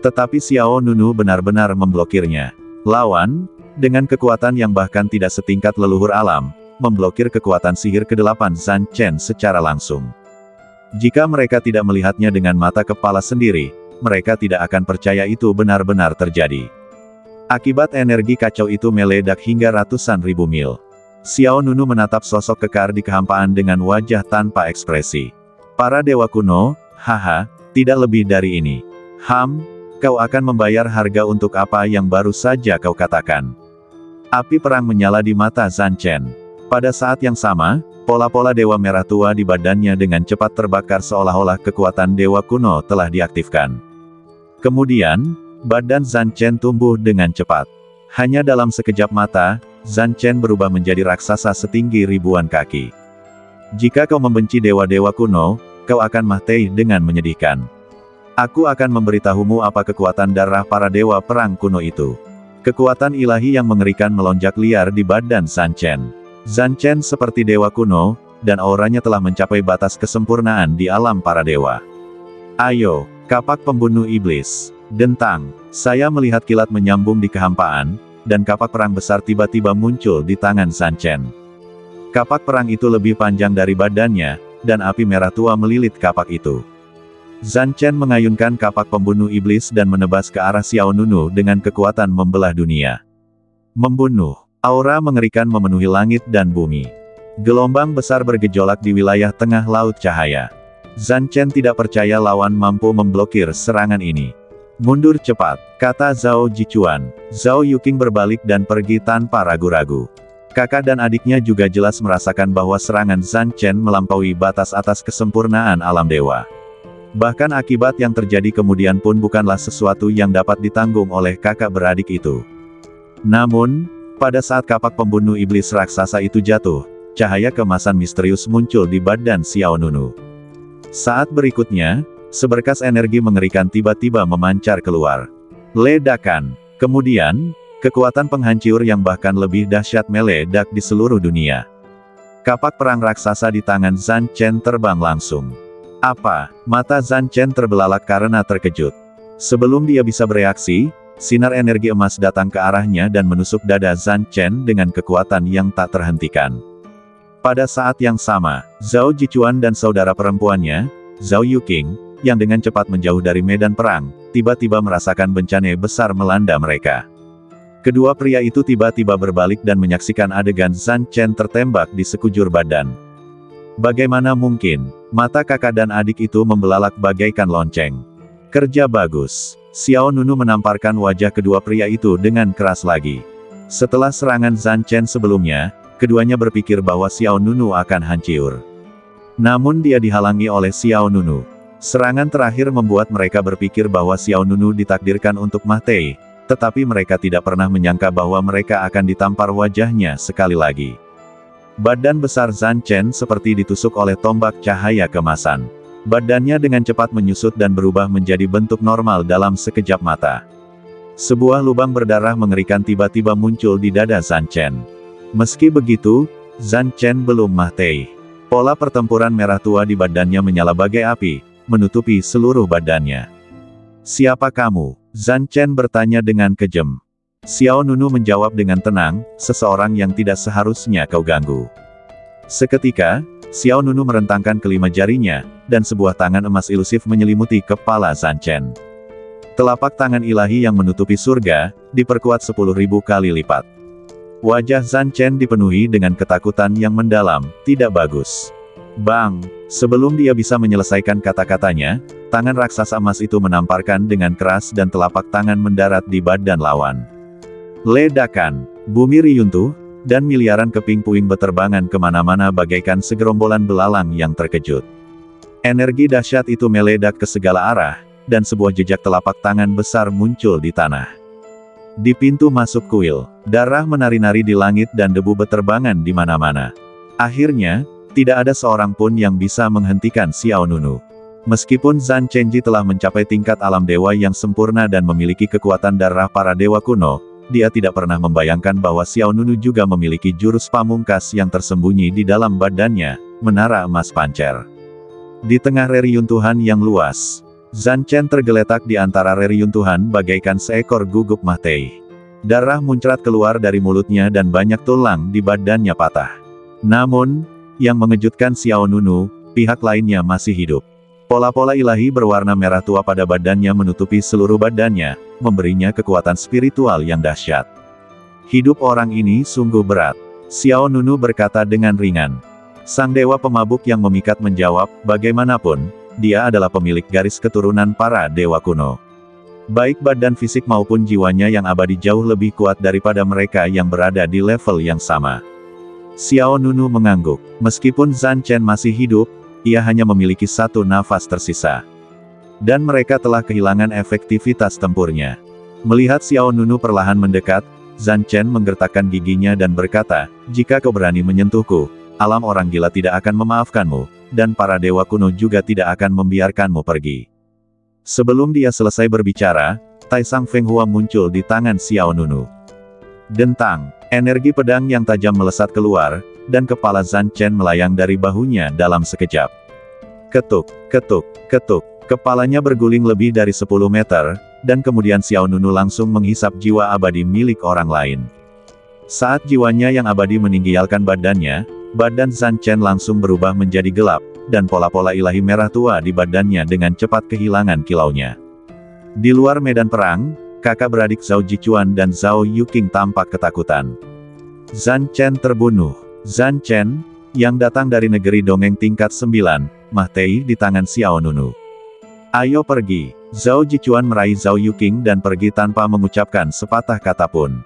Tetapi Xiao Nunu benar-benar memblokirnya. Lawan, dengan kekuatan yang bahkan tidak setingkat leluhur alam, memblokir kekuatan sihir ke-8 San Chen secara langsung. Jika mereka tidak melihatnya dengan mata kepala sendiri, mereka tidak akan percaya itu benar-benar terjadi. Akibat energi kacau itu meledak hingga ratusan ribu mil. Xiao Nunu menatap sosok kekar di kehampaan dengan wajah tanpa ekspresi. Para dewa kuno, haha, tidak lebih dari ini. Kau akan membayar harga untuk apa yang baru saja kau katakan. Api perang menyala di mata San Chen. Pada saat yang sama, pola-pola dewa merah tua di badannya dengan cepat terbakar seolah-olah kekuatan dewa kuno telah diaktifkan. Kemudian, badan San Chen tumbuh dengan cepat. Hanya dalam sekejap mata, San Chen berubah menjadi raksasa setinggi ribuan kaki. Jika kau membenci dewa-dewa kuno, kau akan mati dengan menyedihkan. Aku akan memberitahumu apa kekuatan darah para dewa perang kuno itu. Kekuatan ilahi yang mengerikan melonjak liar di badan San Chen. San Chen seperti dewa kuno, dan auranya telah mencapai batas kesempurnaan di alam para dewa. Ayo, kapak pembunuh iblis. Dentang, saya melihat kilat menyambung di kehampaan, dan kapak perang besar tiba-tiba muncul di tangan San Chen. Kapak perang itu lebih panjang dari badannya, dan api merah tua melilit kapak itu. San Chen mengayunkan kapak pembunuh iblis dan menebas ke arah Xiao Nunu dengan kekuatan membelah dunia. Membunuh. Aura mengerikan memenuhi langit dan bumi. Gelombang besar bergejolak di wilayah tengah laut cahaya. San Chen tidak percaya lawan mampu memblokir serangan ini. Mundur cepat, kata Zhao Jichuan. Zhao Yuqing berbalik dan pergi tanpa ragu-ragu. Kakak dan adiknya juga jelas merasakan bahwa serangan San Chen melampaui batas atas kesempurnaan alam dewa. Bahkan akibat yang terjadi kemudian pun bukanlah sesuatu yang dapat ditanggung oleh kakak beradik itu. Namun, pada saat kapak pembunuh iblis raksasa itu jatuh, cahaya kemasan misterius muncul di badan Xiao Nunu. Saat berikutnya, seberkas energi mengerikan tiba-tiba memancar keluar. Ledakan. Kemudian, kekuatan penghancur yang bahkan lebih dahsyat meledak di seluruh dunia. Kapak perang raksasa di tangan San Chen terbang langsung. Apa? Mata San Chen terbelalak karena terkejut. Sebelum dia bisa bereaksi, sinar energi emas datang ke arahnya dan menusuk dada San Chen dengan kekuatan yang tak terhentikan. Pada saat yang sama, Zhao Jichuan dan saudara perempuannya, Zhao Yuqing, yang dengan cepat menjauh dari medan perang, tiba-tiba merasakan bencana besar melanda mereka. Kedua pria itu tiba-tiba berbalik dan menyaksikan adegan San Chen tertembak di sekujur badan. Bagaimana mungkin? Mata kakak dan adik itu membelalak bagaikan lonceng. Kerja bagus. Xiao Nunu menamparkan wajah kedua pria itu dengan keras lagi. Setelah serangan San Chen sebelumnya, keduanya berpikir bahwa Xiao Nunu akan hancur. Namun dia dihalangi oleh Xiao Nunu. Serangan terakhir membuat mereka berpikir bahwa Xiao Nunu ditakdirkan untuk mati, tetapi mereka tidak pernah menyangka bahwa mereka akan ditampar wajahnya sekali lagi. Badan besar San Chen seperti ditusuk oleh tombak cahaya kemasan. Badannya dengan cepat menyusut dan berubah menjadi bentuk normal dalam sekejap mata. Sebuah lubang berdarah mengerikan tiba-tiba muncul di dada San Chen. Meski begitu, Zan Chen belum mati. Pola pertempuran merah tua di badannya menyala bagai api, menutupi seluruh badannya. "Siapa kamu?" Zan Chen bertanya dengan kejam. Xiao Nunu menjawab dengan tenang, "Seseorang yang tidak seharusnya kau ganggu." Seketika, Xiao Nunu merentangkan kelima jarinya, dan sebuah tangan emas ilusif menyelimuti kepala Zan Chen. Telapak tangan ilahi yang menutupi surga, diperkuat 10.000 kali lipat. Wajah Zan Chen dipenuhi dengan ketakutan yang mendalam, "Tidak bagus." Bang! Sebelum dia bisa menyelesaikan kata-katanya, tangan raksasa emas itu menamparkan dengan keras dan telapak tangan mendarat di badan lawan. Ledakan, bumi riyuntuh, dan miliaran keping puing beterbangan kemana-mana bagaikan segerombolan belalang yang terkejut. Energi dahsyat itu meledak ke segala arah, dan sebuah jejak telapak tangan besar muncul di tanah. Di pintu masuk kuil, darah menari-nari di langit dan debu beterbangan di mana-mana. Akhirnya, tidak ada seorang pun yang bisa menghentikan Xiao Nunu. Meskipun Zan Chenji telah mencapai tingkat alam dewa yang sempurna dan memiliki kekuatan darah para dewa kuno, dia tidak pernah membayangkan bahwa Xiao Nunu juga memiliki jurus pamungkas yang tersembunyi di dalam badannya, menara emas pancer. Di tengah reruntuhan yang luas, Zan Chen tergeletak di antara reruntuhan bagaikan seekor guguk mati. Darah muncrat keluar dari mulutnya dan banyak tulang di badannya patah. Namun, yang mengejutkan Xiao Nunu, pihak lainnya masih hidup. Pola-pola ilahi berwarna merah tua pada badannya menutupi seluruh badannya, memberinya kekuatan spiritual yang dahsyat. "Hidup orang ini sungguh berat," Xiao Nunu berkata dengan ringan. Sang dewa pemabuk yang memikat menjawab, "Bagaimanapun, dia adalah pemilik garis keturunan para dewa kuno. Baik badan fisik maupun jiwanya yang abadi jauh lebih kuat daripada mereka yang berada di level yang sama." Xiao Nunu mengangguk. Meskipun Zan Chen masih hidup, ia hanya memiliki satu nafas tersisa. Dan mereka telah kehilangan efektivitas tempurnya. Melihat Xiao Nunu perlahan mendekat, Zan Chen menggertakkan giginya dan berkata, "Jika kau berani menyentuhku, alam orang gila tidak akan memaafkanmu, dan para dewa kuno juga tidak akan membiarkanmu pergi." Sebelum dia selesai berbicara, Taisang Feng Hua muncul di tangan Xiao Nunu. Dentang, energi pedang yang tajam melesat keluar, dan kepala Zan Chen melayang dari bahunya dalam sekejap. Ketuk, ketuk, ketuk, kepalanya berguling lebih dari 10 meter, dan kemudian Xiao Nunu langsung menghisap jiwa abadi milik orang lain. Saat jiwanya yang abadi meninggalkan badannya, badan Zan Chen langsung berubah menjadi gelap, dan pola-pola ilahi merah tua di badannya dengan cepat kehilangan kilaunya. Di luar medan perang, kakak beradik Zhao Jichuan dan Zhao Yuqing tampak ketakutan. Zan Chen terbunuh. Zan Chen, yang datang dari negeri dongeng tingkat 9, mati di tangan Xiao Nunu. "Ayo pergi." Zhao Jichuan meraih Zhao Yuqing dan pergi tanpa mengucapkan sepatah kata pun.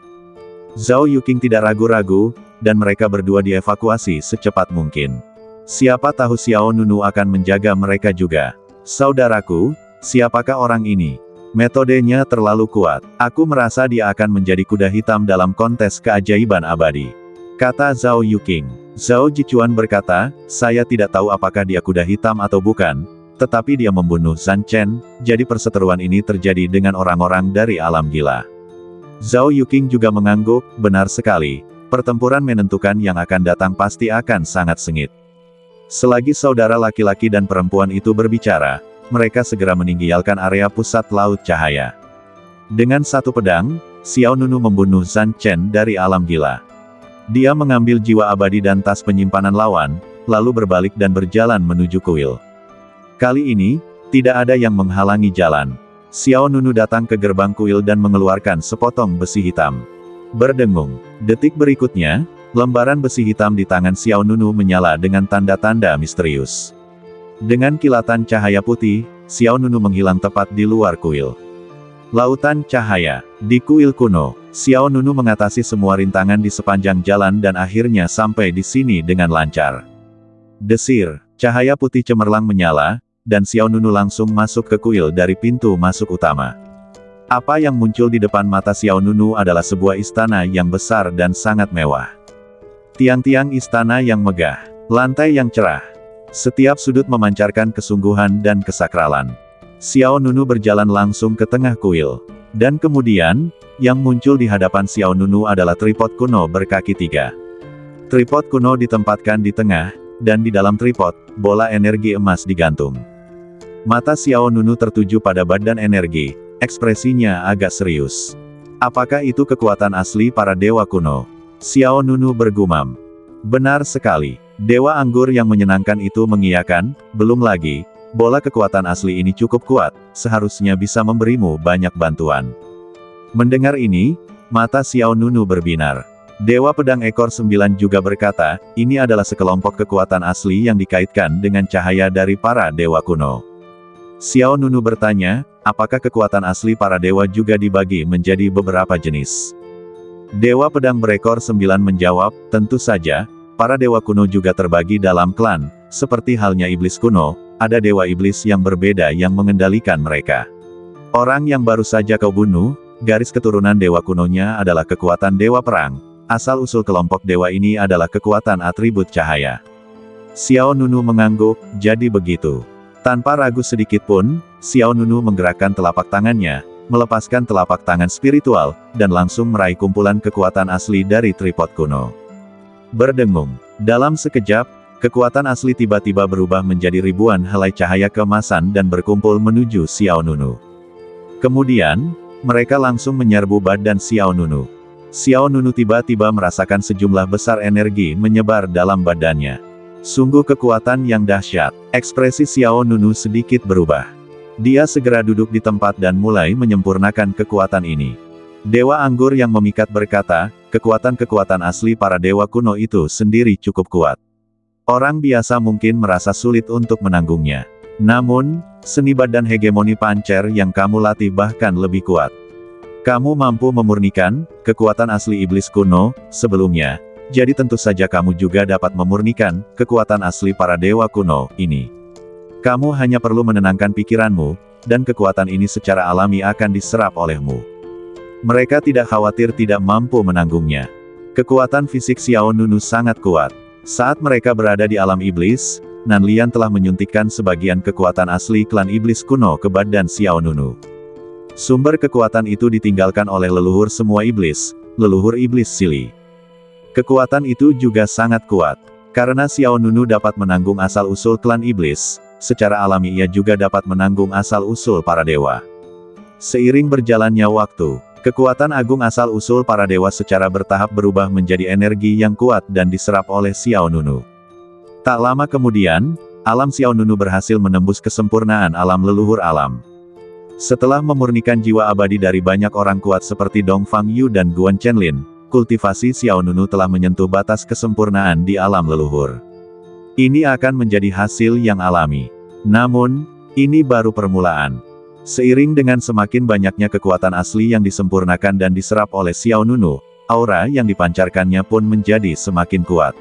Zhao Yuqing tidak ragu-ragu, dan mereka berdua dievakuasi secepat mungkin. Siapa tahu Xiao Nunu akan menjaga mereka juga. "Saudaraku, siapakah orang ini? Metodenya terlalu kuat. Aku merasa dia akan menjadi kuda hitam dalam kontes keajaiban abadi," kata Zhao Yuqing. Zhao Jichuan berkata, "Saya tidak tahu apakah dia kuda hitam atau bukan, tetapi dia membunuh Zan Chen, jadi perseteruan ini terjadi dengan orang-orang dari alam gila." Zhao Yuqing juga mengangguk, "Benar sekali, pertempuran menentukan yang akan datang pasti akan sangat sengit." Selagi saudara laki-laki dan perempuan itu berbicara, mereka segera meninggalkan area pusat laut cahaya. Dengan satu pedang, Xiao Nunu membunuh Zan Chen dari alam gila. Dia mengambil jiwa abadi dan tas penyimpanan lawan, lalu berbalik dan berjalan menuju kuil. Kali ini, tidak ada yang menghalangi jalan. Xiao Nunu datang ke gerbang kuil dan mengeluarkan sepotong besi hitam. Berdengung. Detik berikutnya, lembaran besi hitam di tangan Xiao Nunu menyala dengan tanda-tanda misterius. Dengan kilatan cahaya putih, Xiao Nunu menghilang tepat di luar kuil. Lautan cahaya. Di kuil kuno, Xiao Nunu mengatasi semua rintangan di sepanjang jalan dan akhirnya sampai di sini dengan lancar. Desir, cahaya putih cemerlang menyala, dan Xiao Nunu langsung masuk ke kuil dari pintu masuk utama. Apa yang muncul di depan mata Xiao Nunu adalah sebuah istana yang besar dan sangat mewah. Tiang-tiang istana yang megah, lantai yang cerah. Setiap sudut memancarkan kesungguhan dan kesakralan. Xiao Nunu berjalan langsung ke tengah kuil. Dan kemudian, yang muncul di hadapan Xiao Nunu adalah tripod kuno berkaki 3. Tripod kuno ditempatkan di tengah, dan di dalam tripod, bola energi emas digantung. Mata Xiao Nunu tertuju pada badan energi, ekspresinya agak serius. Apakah itu kekuatan asli para dewa kuno? Xiao Nunu bergumam. Benar sekali. Dewa anggur yang menyenangkan itu mengiyakan, belum lagi, bola kekuatan asli ini cukup kuat, seharusnya bisa memberimu banyak bantuan. Mendengar ini, mata Xiao Nunu berbinar. Dewa pedang ekor 9 juga berkata, ini adalah sekelompok kekuatan asli yang dikaitkan dengan cahaya dari para dewa kuno. Xiao Nunu bertanya, apakah kekuatan asli para dewa juga dibagi menjadi beberapa jenis? Dewa pedang berekor 9 menjawab, tentu saja, para dewa kuno juga terbagi dalam klan, seperti halnya iblis kuno, ada dewa iblis yang berbeda yang mengendalikan mereka. Orang yang baru saja kau bunuh, garis keturunan dewa kunonya adalah kekuatan dewa perang, asal-usul kelompok dewa ini adalah kekuatan atribut cahaya. Xiao Nunu mengangguk, jadi begitu. Tanpa ragu sedikit pun, Xiao Nunu menggerakkan telapak tangannya, melepaskan telapak tangan spiritual, dan langsung meraih kumpulan kekuatan asli dari tripod kuno. Berdengung. Dalam sekejap, kekuatan asli tiba-tiba berubah menjadi ribuan helai cahaya keemasan dan berkumpul menuju Xiao Nunu. Kemudian, mereka langsung menyerbu badan Xiao Nunu. Xiao Nunu tiba-tiba merasakan sejumlah besar energi menyebar dalam badannya. Sungguh kekuatan yang dahsyat. Ekspresi Xiao Nunu sedikit berubah. Dia segera duduk di tempat dan mulai menyempurnakan kekuatan ini. Dewa anggur yang memikat berkata, kekuatan-kekuatan asli para dewa kuno itu sendiri cukup kuat. Orang biasa mungkin merasa sulit untuk menanggungnya. Namun, seni badan hegemoni pancer yang kamu latih bahkan lebih kuat. Kamu mampu memurnikan kekuatan asli iblis kuno sebelumnya. Jadi tentu saja kamu juga dapat memurnikan kekuatan asli para dewa kuno ini. Kamu hanya perlu menenangkan pikiranmu, dan kekuatan ini secara alami akan diserap olehmu. Mereka tidak khawatir tidak mampu menanggungnya. Kekuatan fisik Xiao Nunu sangat kuat. Saat mereka berada di alam iblis, Nanlian telah menyuntikkan sebagian kekuatan asli klan iblis kuno ke badan Xiao Nunu. Sumber kekuatan itu ditinggalkan oleh leluhur semua iblis, leluhur iblis Sili. Kekuatan itu juga sangat kuat. Karena Xiao Nunu dapat menanggung asal-usul klan iblis, secara alami ia juga dapat menanggung asal-usul para dewa. Seiring berjalannya waktu, kekuatan agung asal-usul para dewa secara bertahap berubah menjadi energi yang kuat dan diserap oleh Xiao Nunu. Tak lama kemudian, alam Xiao Nunu berhasil menembus kesempurnaan alam leluhur alam. Setelah memurnikan jiwa abadi dari banyak orang kuat seperti Dong Fang Yu dan Guan Chenlin, kultivasi Xiao Nunu telah menyentuh batas kesempurnaan di alam leluhur. Ini akan menjadi hasil yang alami. Namun, ini baru permulaan. Seiring dengan semakin banyaknya kekuatan asli yang disempurnakan dan diserap oleh Xiao Nunu, aura yang dipancarkannya pun menjadi semakin kuat.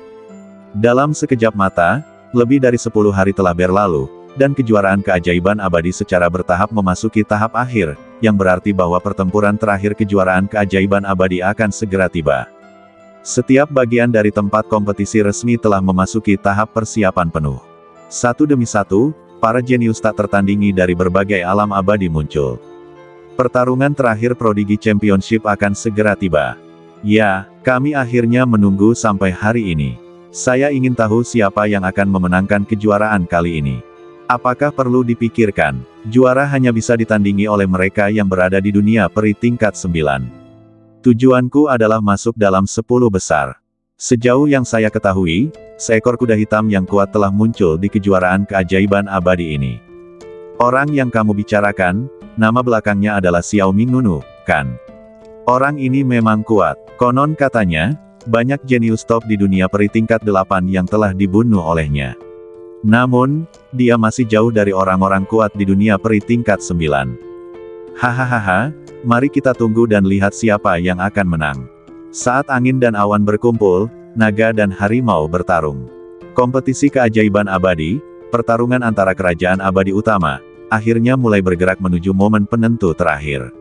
Dalam sekejap mata, lebih dari 10 hari telah berlalu, dan kejuaraan keajaiban abadi secara bertahap memasuki tahap akhir, yang berarti bahwa pertempuran terakhir kejuaraan keajaiban abadi akan segera tiba. Setiap bagian dari tempat kompetisi resmi telah memasuki tahap persiapan penuh. Satu demi satu, para jenius tak tertandingi dari berbagai alam abadi muncul. Pertarungan terakhir Prodigy Championship akan segera tiba. Ya, kami akhirnya menunggu sampai hari ini. Saya ingin tahu siapa yang akan memenangkan kejuaraan kali ini. Apakah perlu dipikirkan, juara hanya bisa ditandingi oleh mereka yang berada di dunia peri tingkat 9. Tujuanku adalah masuk dalam 10 besar. Sejauh yang saya ketahui, seekor kuda hitam yang kuat telah muncul di kejuaraan keajaiban abadi ini. Orang yang kamu bicarakan, nama belakangnya adalah Xiao Ming Nunu, kan? Orang ini memang kuat. Konon katanya, banyak jenius top di dunia peri tingkat 8 yang telah dibunuh olehnya. Namun, dia masih jauh dari orang-orang kuat di dunia peri tingkat 9. Hahaha, mari kita tunggu dan lihat siapa yang akan menang. Saat angin dan awan berkumpul, naga dan harimau bertarung. Kompetisi keajaiban abadi, pertarungan antara kerajaan abadi utama, akhirnya mulai bergerak menuju momen penentu terakhir.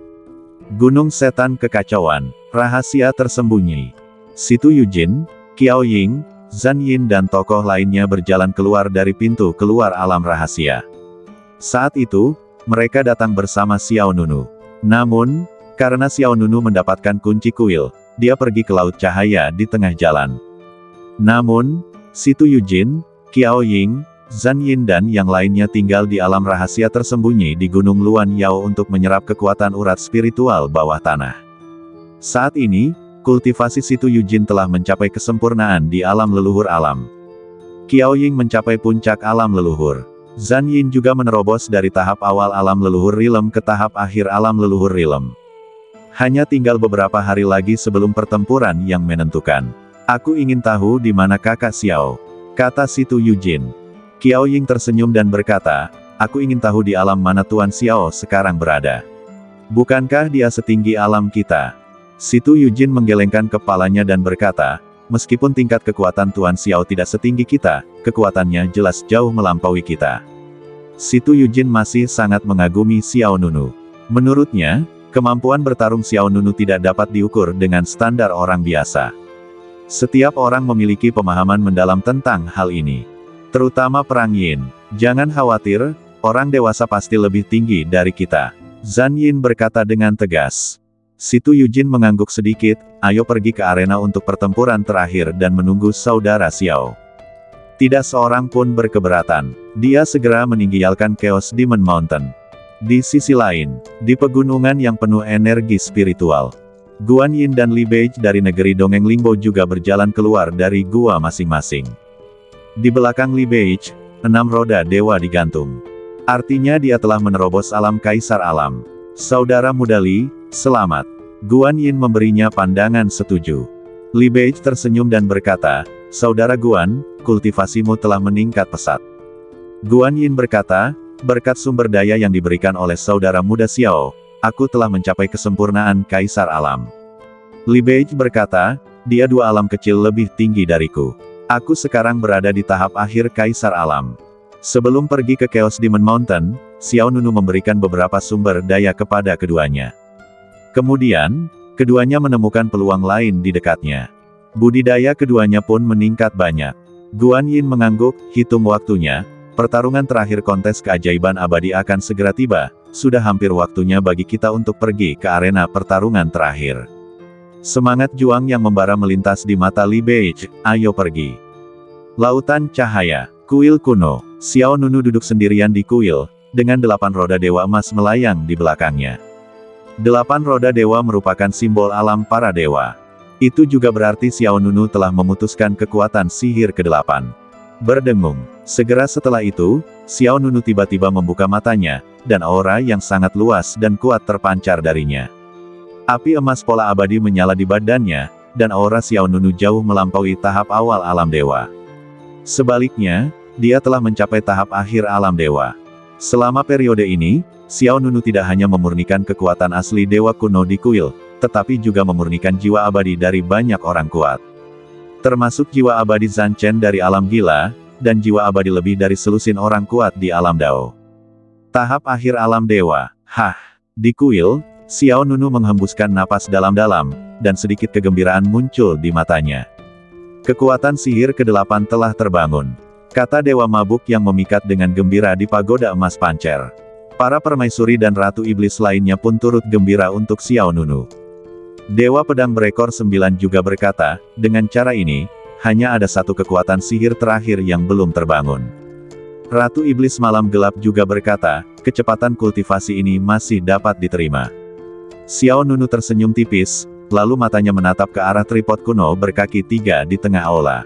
Gunung Setan Kekacauan, rahasia tersembunyi. Situ Yujin, Qiao Ying, Zan Yin dan tokoh lainnya berjalan keluar dari pintu keluar alam rahasia. Saat itu, mereka datang bersama Xiao Nunu. Namun, karena Xiao Nunu mendapatkan kunci kuil, dia pergi ke Laut Cahaya di tengah jalan. Namun, Situ Yujin, Qiao Ying, Zhan Yin dan yang lainnya tinggal di alam rahasia tersembunyi di Gunung Luan Yao untuk menyerap kekuatan urat spiritual bawah tanah. Saat ini, kultivasi Situ Yujin telah mencapai kesempurnaan di alam leluhur alam. Qiao Ying mencapai puncak alam leluhur. Zhan Yin juga menerobos dari tahap awal alam leluhur Rilem ke tahap akhir alam leluhur Rilem. Hanya tinggal beberapa hari lagi sebelum pertempuran yang menentukan. Aku ingin tahu di mana kakak Xiao, kata Situ Yujin. Qiao Ying tersenyum dan berkata, aku ingin tahu di alam mana Tuan Xiao sekarang berada. Bukankah dia setinggi alam kita? Situ Yujin menggelengkan kepalanya dan berkata, meskipun tingkat kekuatan Tuan Xiao tidak setinggi kita, kekuatannya jelas jauh melampaui kita. Situ Yujin masih sangat mengagumi Xiao Nunu. Menurutnya, kemampuan bertarung Xiao Nunu tidak dapat diukur dengan standar orang biasa. Setiap orang memiliki pemahaman mendalam tentang hal ini. Terutama Perang Yin. Jangan khawatir, orang dewasa pasti lebih tinggi dari kita. Zhan Yin berkata dengan tegas. Situ Yujin mengangguk sedikit, ayo pergi ke arena untuk pertempuran terakhir dan menunggu saudara Xiao. Tidak seorang pun berkeberatan. Dia segera meninggalkan Chaos Demon Mountain. Di sisi lain, di pegunungan yang penuh energi spiritual, Guan Yin dan Li Beige dari negeri Dongeng Lingbo juga berjalan keluar dari gua masing-masing. Di belakang Li Beige, 6 roda dewa digantung. Artinya dia telah menerobos alam kaisar alam. Saudara muda Li, selamat. Guan Yin memberinya pandangan setuju. Li Beige tersenyum dan berkata, saudara Guan, kultivasimu telah meningkat pesat. Guan Yin berkata, berkat sumber daya yang diberikan oleh saudara muda Xiao, aku telah mencapai kesempurnaan kaisar alam. Li Beige berkata, dia 2 alam kecil lebih tinggi dariku. Aku sekarang berada di tahap akhir kaisar alam. Sebelum pergi ke Chaos Demon Mountain, Xiao Nunu memberikan beberapa sumber daya kepada keduanya. Kemudian, keduanya menemukan peluang lain di dekatnya. Budidaya keduanya pun meningkat banyak. Guan Yin mengangguk, hitung waktunya, pertarungan terakhir kontes keajaiban abadi akan segera tiba, sudah hampir waktunya bagi kita untuk pergi ke arena pertarungan terakhir. Semangat juang yang membara melintas di mata Li Beige, ayo pergi. Lautan Cahaya, kuil kuno, Xiao Nunu duduk sendirian di kuil, dengan 8 roda dewa emas melayang di belakangnya. 8 roda dewa merupakan simbol alam para dewa. Itu juga berarti Xiao Nunu telah memutuskan kekuatan sihir ke-8. Berdengung. Segera setelah itu, Xiao Nunu tiba-tiba membuka matanya, dan aura yang sangat luas dan kuat terpancar darinya. Api emas pola abadi menyala di badannya, dan aura Xiao Nunu jauh melampaui tahap awal alam dewa. Sebaliknya, dia telah mencapai tahap akhir alam dewa. Selama periode ini, Xiao Nunu tidak hanya memurnikan kekuatan asli dewa kuno di kuil, tetapi juga memurnikan jiwa abadi dari banyak orang kuat. Termasuk jiwa abadi Zhan Chen dari alam gila, dan jiwa abadi lebih dari selusin orang kuat di alam Dao. Tahap akhir alam dewa. Di kuil, Xiao Nunu menghembuskan napas dalam-dalam, dan sedikit kegembiraan muncul di matanya. Kekuatan sihir ke-8 telah terbangun. Kata Dewa Mabuk yang memikat dengan gembira di pagoda emas pancer. Para permaisuri dan ratu iblis lainnya pun turut gembira untuk Xiao Nunu. Dewa Pedang Berekor 9 juga berkata, dengan cara ini, hanya ada satu kekuatan sihir terakhir yang belum terbangun. Ratu Iblis Malam Gelap juga berkata, kecepatan kultivasi ini masih dapat diterima. Xiao Nunu tersenyum tipis, lalu matanya menatap ke arah tripod kuno berkaki 3 di tengah aula.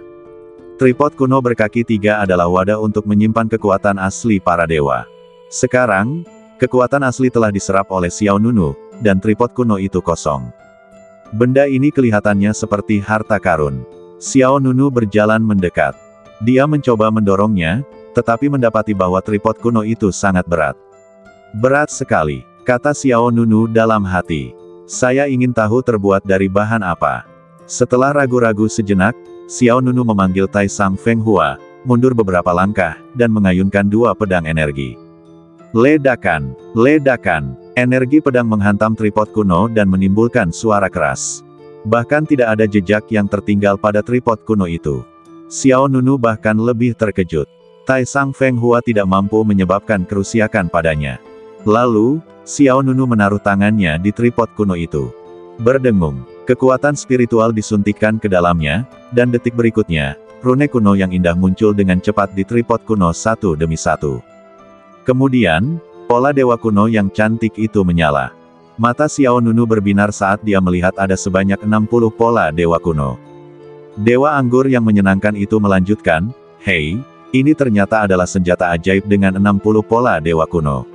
Tripod kuno berkaki 3 adalah wadah untuk menyimpan kekuatan asli para dewa. Sekarang, kekuatan asli telah diserap oleh Xiao Nunu, dan tripod kuno itu kosong. Benda ini kelihatannya seperti harta karun. Xiao Nunu berjalan mendekat. Dia mencoba mendorongnya, tetapi mendapati bahwa tripod kuno itu sangat berat. Berat sekali, kata Xiao Nunu dalam hati. Saya ingin tahu terbuat dari bahan apa. Setelah ragu-ragu sejenak, Xiao Nunu memanggil Tai Sang Feng Hua, mundur beberapa langkah, dan mengayunkan 2 pedang energi. Ledakan, ledakan, energi pedang menghantam tripod kuno dan menimbulkan suara keras. Bahkan tidak ada jejak yang tertinggal pada tripod kuno itu. Xiao Nunu bahkan lebih terkejut. Tai Sang Feng Hua tidak mampu menyebabkan kerusakan padanya. Lalu, Xiao Nunu menaruh tangannya di tripod kuno itu. Berdengung, kekuatan spiritual disuntikkan ke dalamnya, dan detik berikutnya, rune kuno yang indah muncul dengan cepat di tripod kuno satu demi satu. Kemudian, pola dewa kuno yang cantik itu menyala. Mata Xiao Nunu berbinar saat dia melihat ada sebanyak 60 pola dewa kuno. Dewa anggur yang menyenangkan itu melanjutkan, "Hei, ini ternyata adalah senjata ajaib dengan 60 pola dewa kuno."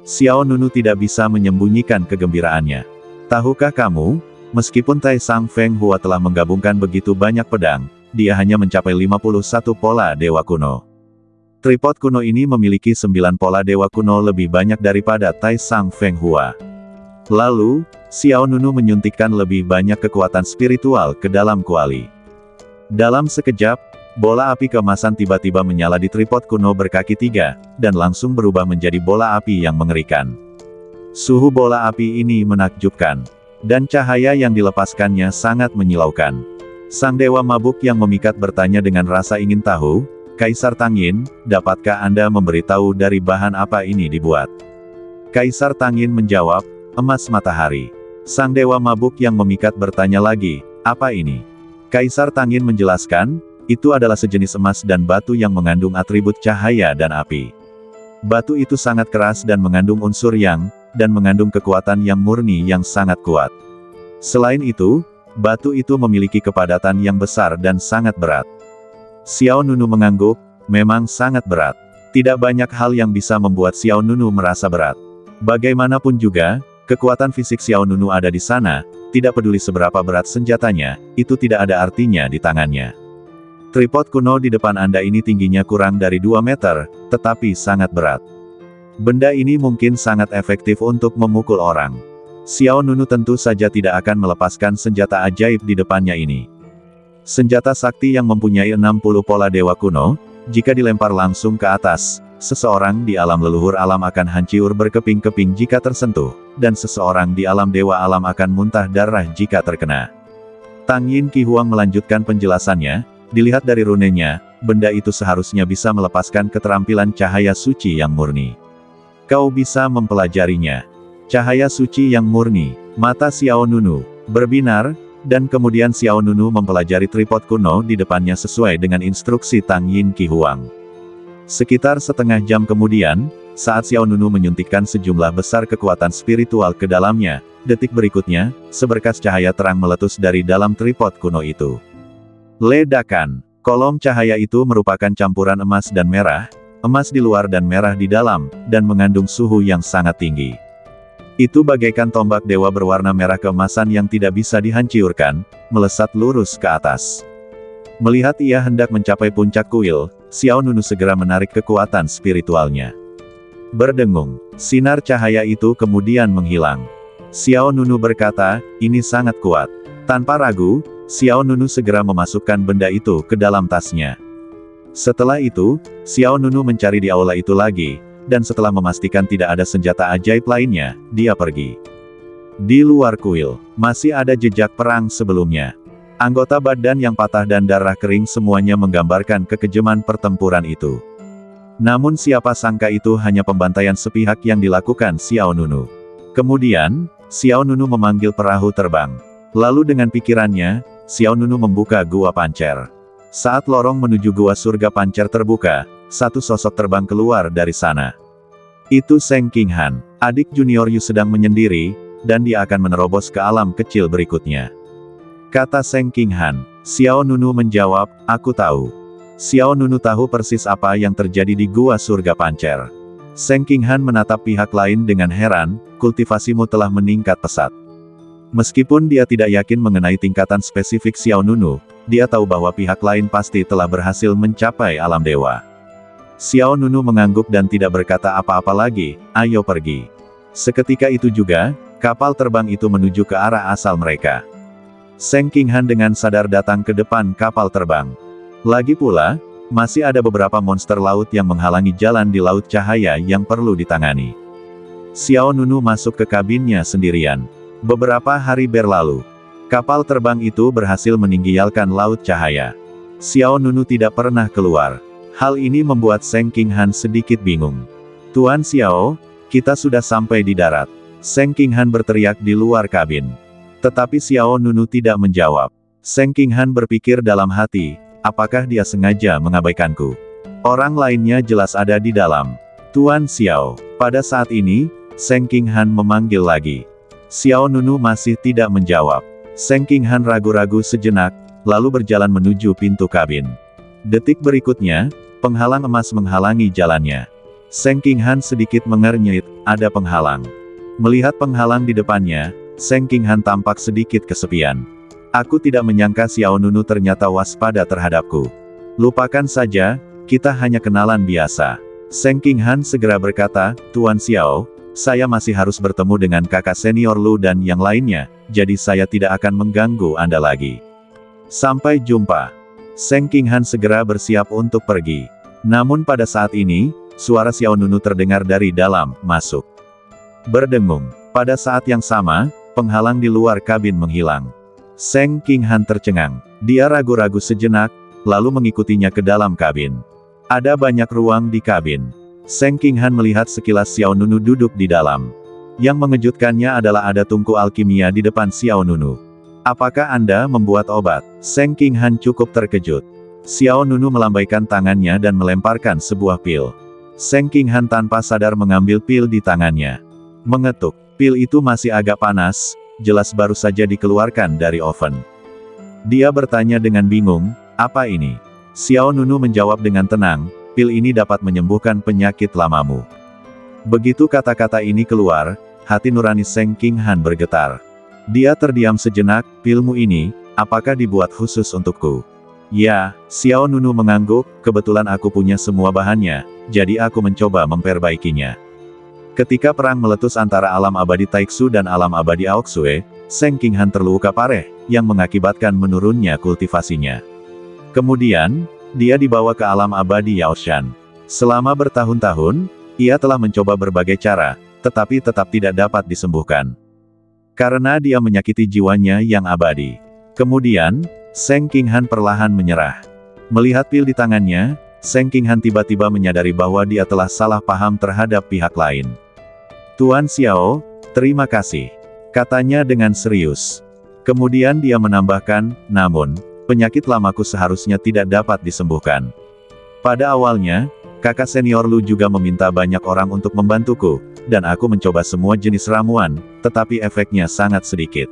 Xiao Nunu tidak bisa menyembunyikan kegembiraannya. "Tahukah kamu, meskipun Tai Sang Feng Hua telah menggabungkan begitu banyak pedang, dia hanya mencapai 51 pola dewa kuno. Tripod kuno ini memiliki 9 pola dewa kuno lebih banyak daripada Tai Sang Feng Hua." Lalu, Xiao Nunu menyuntikkan lebih banyak kekuatan spiritual ke dalam kuali. Dalam sekejap, bola api keemasan tiba-tiba menyala di tripod kuno berkaki 3, dan langsung berubah menjadi bola api yang mengerikan. Suhu bola api ini menakjubkan, dan cahaya yang dilepaskannya sangat menyilaukan. Sang dewa mabuk yang memikat bertanya dengan rasa ingin tahu, "Kaisar Tangyin, dapatkah Anda memberitahu dari bahan apa ini dibuat?" Kaisar Tangyin menjawab, "Emas matahari." Sang dewa mabuk yang memikat bertanya lagi, "Apa ini?" Kaisar Tangyin menjelaskan, "Itu adalah sejenis emas dan batu yang mengandung atribut cahaya dan api. Batu itu sangat keras dan mengandung unsur yang, dan mengandung kekuatan yang murni yang sangat kuat. Selain itu, batu itu memiliki kepadatan yang besar dan sangat berat." Xiao Nunu mengangguk, memang sangat berat. Tidak banyak hal yang bisa membuat Xiao Nunu merasa berat. Bagaimanapun juga, kekuatan fisik Xiao Nunu ada di sana, tidak peduli seberapa berat senjatanya, itu tidak ada artinya di tangannya. Tripod kuno di depan Anda ini tingginya kurang dari 2 meter, tetapi sangat berat. Benda ini mungkin sangat efektif untuk memukul orang. Xiao Nunu tentu saja tidak akan melepaskan senjata ajaib di depannya ini. Senjata sakti yang mempunyai 60 pola dewa kuno, jika dilempar langsung ke atas, seseorang di alam leluhur alam akan hancur berkeping-keping jika tersentuh, dan seseorang di alam dewa alam akan muntah darah jika terkena. Tang Yin Qi Huang melanjutkan penjelasannya, dilihat dari runenya, benda itu seharusnya bisa melepaskan keterampilan cahaya suci yang murni. Kau bisa mempelajarinya. Cahaya suci yang murni, mata Xiao Nunu berbinar, dan kemudian Xiao Nunu mempelajari tripod kuno di depannya sesuai dengan instruksi Tang Yin Qi Huang. Sekitar setengah jam kemudian, saat Xiao Nunu menyuntikkan sejumlah besar kekuatan spiritual ke dalamnya, detik berikutnya, seberkas cahaya terang meletus dari dalam tripod kuno itu. Ledakan. Kolom cahaya itu merupakan campuran emas dan merah, emas di luar dan merah di dalam, dan mengandung suhu yang sangat tinggi. Itu bagaikan tombak dewa berwarna merah keemasan yang tidak bisa dihancurkan, melesat lurus ke atas. Melihat ia hendak mencapai puncak kuil, Xiao Nunu segera menarik kekuatan spiritualnya. Berdengung, sinar cahaya itu kemudian menghilang. Xiao Nunu berkata, "Ini sangat kuat." Tanpa ragu, Xiao Nunu segera memasukkan benda itu ke dalam tasnya. Setelah itu, Xiao Nunu mencari di aula itu lagi, dan setelah memastikan tidak ada senjata ajaib lainnya, dia pergi. Di luar kuil, masih ada jejak perang sebelumnya. Anggota badan yang patah dan darah kering semuanya menggambarkan kekejaman pertempuran itu. Namun siapa sangka itu hanya pembantaian sepihak yang dilakukan Xiao Nunu. Kemudian, Xiao Nunu memanggil perahu terbang. Lalu dengan pikirannya, Xiao Nunu membuka gua pancer. Saat lorong menuju gua surga pancer terbuka, satu sosok terbang keluar dari sana. Itu Seng Qinghan, adik junior Yu sedang menyendiri, dan dia akan menerobos ke alam kecil berikutnya. Kata Seng Qinghan. Xiao Nunu menjawab, "Aku tahu." Xiao Nunu tahu persis apa yang terjadi di gua surga pancer. Seng Qinghan menatap pihak lain dengan heran, "Kultivasimu telah meningkat pesat." Meskipun dia tidak yakin mengenai tingkatan spesifik Xiao Nunu, dia tahu bahwa pihak lain pasti telah berhasil mencapai alam dewa. Xiao Nunu mengangguk dan tidak berkata apa-apa lagi, "Ayo pergi." Seketika itu juga, kapal terbang itu menuju ke arah asal mereka. Seng Qinghan dengan sadar datang ke depan kapal terbang. Lagi pula, masih ada beberapa monster laut yang menghalangi jalan di laut cahaya yang perlu ditangani. Xiao Nunu masuk ke kabinnya sendirian. Beberapa hari berlalu, kapal terbang itu berhasil meninggalkan laut cahaya. Xiao Nunu tidak pernah keluar. Hal ini membuat Seng Qinghan sedikit bingung. "Tuan Xiao, kita sudah sampai di darat." Seng Qinghan berteriak di luar kabin. Tetapi Xiao Nunu tidak menjawab. Seng Qinghan berpikir dalam hati, Apakah dia sengaja mengabaikanku? Orang lainnya jelas ada di dalam. Tuan Xiao. Pada saat ini, Seng King Han memanggil lagi. Xiao Nunu masih tidak menjawab. Seng King Han ragu-ragu sejenak, lalu berjalan menuju pintu kabin. Detik berikutnya, penghalang emas menghalangi jalannya. Seng King Han sedikit mengernyit, ada penghalang. Melihat penghalang di depannya, Seng King Han tampak sedikit kesepian. Aku tidak menyangka Xiao Nunu ternyata waspada terhadapku. Lupakan saja, kita hanya kenalan biasa. Seng King Han segera berkata, Tuan Xiao, saya masih harus bertemu dengan kakak senior Lu dan yang lainnya, jadi saya tidak akan mengganggu Anda lagi. Sampai jumpa. Seng King Han segera bersiap untuk pergi. Namun pada saat ini, suara Xiao Nunu terdengar dari dalam, masuk. Berdengung. Pada saat yang sama, penghalang di luar kabin menghilang. Seng King Han tercengang. Dia ragu-ragu sejenak, lalu mengikutinya ke dalam kabin. Ada banyak ruang di kabin. Seng King Han melihat sekilas Xiao Nunu duduk di dalam. Yang mengejutkannya adalah ada tungku alkimia di depan Xiao Nunu. Apakah Anda membuat obat? Seng King Han cukup terkejut. Xiao Nunu melambaikan tangannya dan melemparkan sebuah pil. Seng King Han tanpa sadar mengambil pil di tangannya. Mengetuk. Pil itu masih agak panas, jelas baru saja dikeluarkan dari oven. Dia bertanya dengan bingung, apa ini? Xiao Nunu menjawab dengan tenang, pil ini dapat menyembuhkan penyakit lamamu. Begitu kata-kata ini keluar, hati nurani Seng King Han bergetar. Dia terdiam sejenak, pilmu ini, apakah dibuat khusus untukku? Ya, Xiao Nunu mengangguk, kebetulan aku punya semua bahannya, jadi aku mencoba memperbaikinya. Ketika perang meletus antara alam abadi Taiksu dan alam abadi Aoksue, Seng King Han terluka pareh, yang mengakibatkan menurunnya kultivasinya. Kemudian, dia dibawa ke alam abadi Yaoshan. Selama bertahun-tahun, ia telah mencoba berbagai cara, tetapi tetap tidak dapat disembuhkan. Karena dia menyakiti jiwanya yang abadi. Kemudian, Seng King Han perlahan menyerah. Melihat pil di tangannya, Seng King Han tiba-tiba menyadari bahwa dia telah salah paham terhadap pihak lain. Tuan Xiao, terima kasih. Katanya dengan serius. Kemudian dia menambahkan, namun, penyakit lamaku seharusnya tidak dapat disembuhkan. Pada awalnya, kakak senior Lu juga meminta banyak orang untuk membantuku, dan aku mencoba semua jenis ramuan, tetapi efeknya sangat sedikit.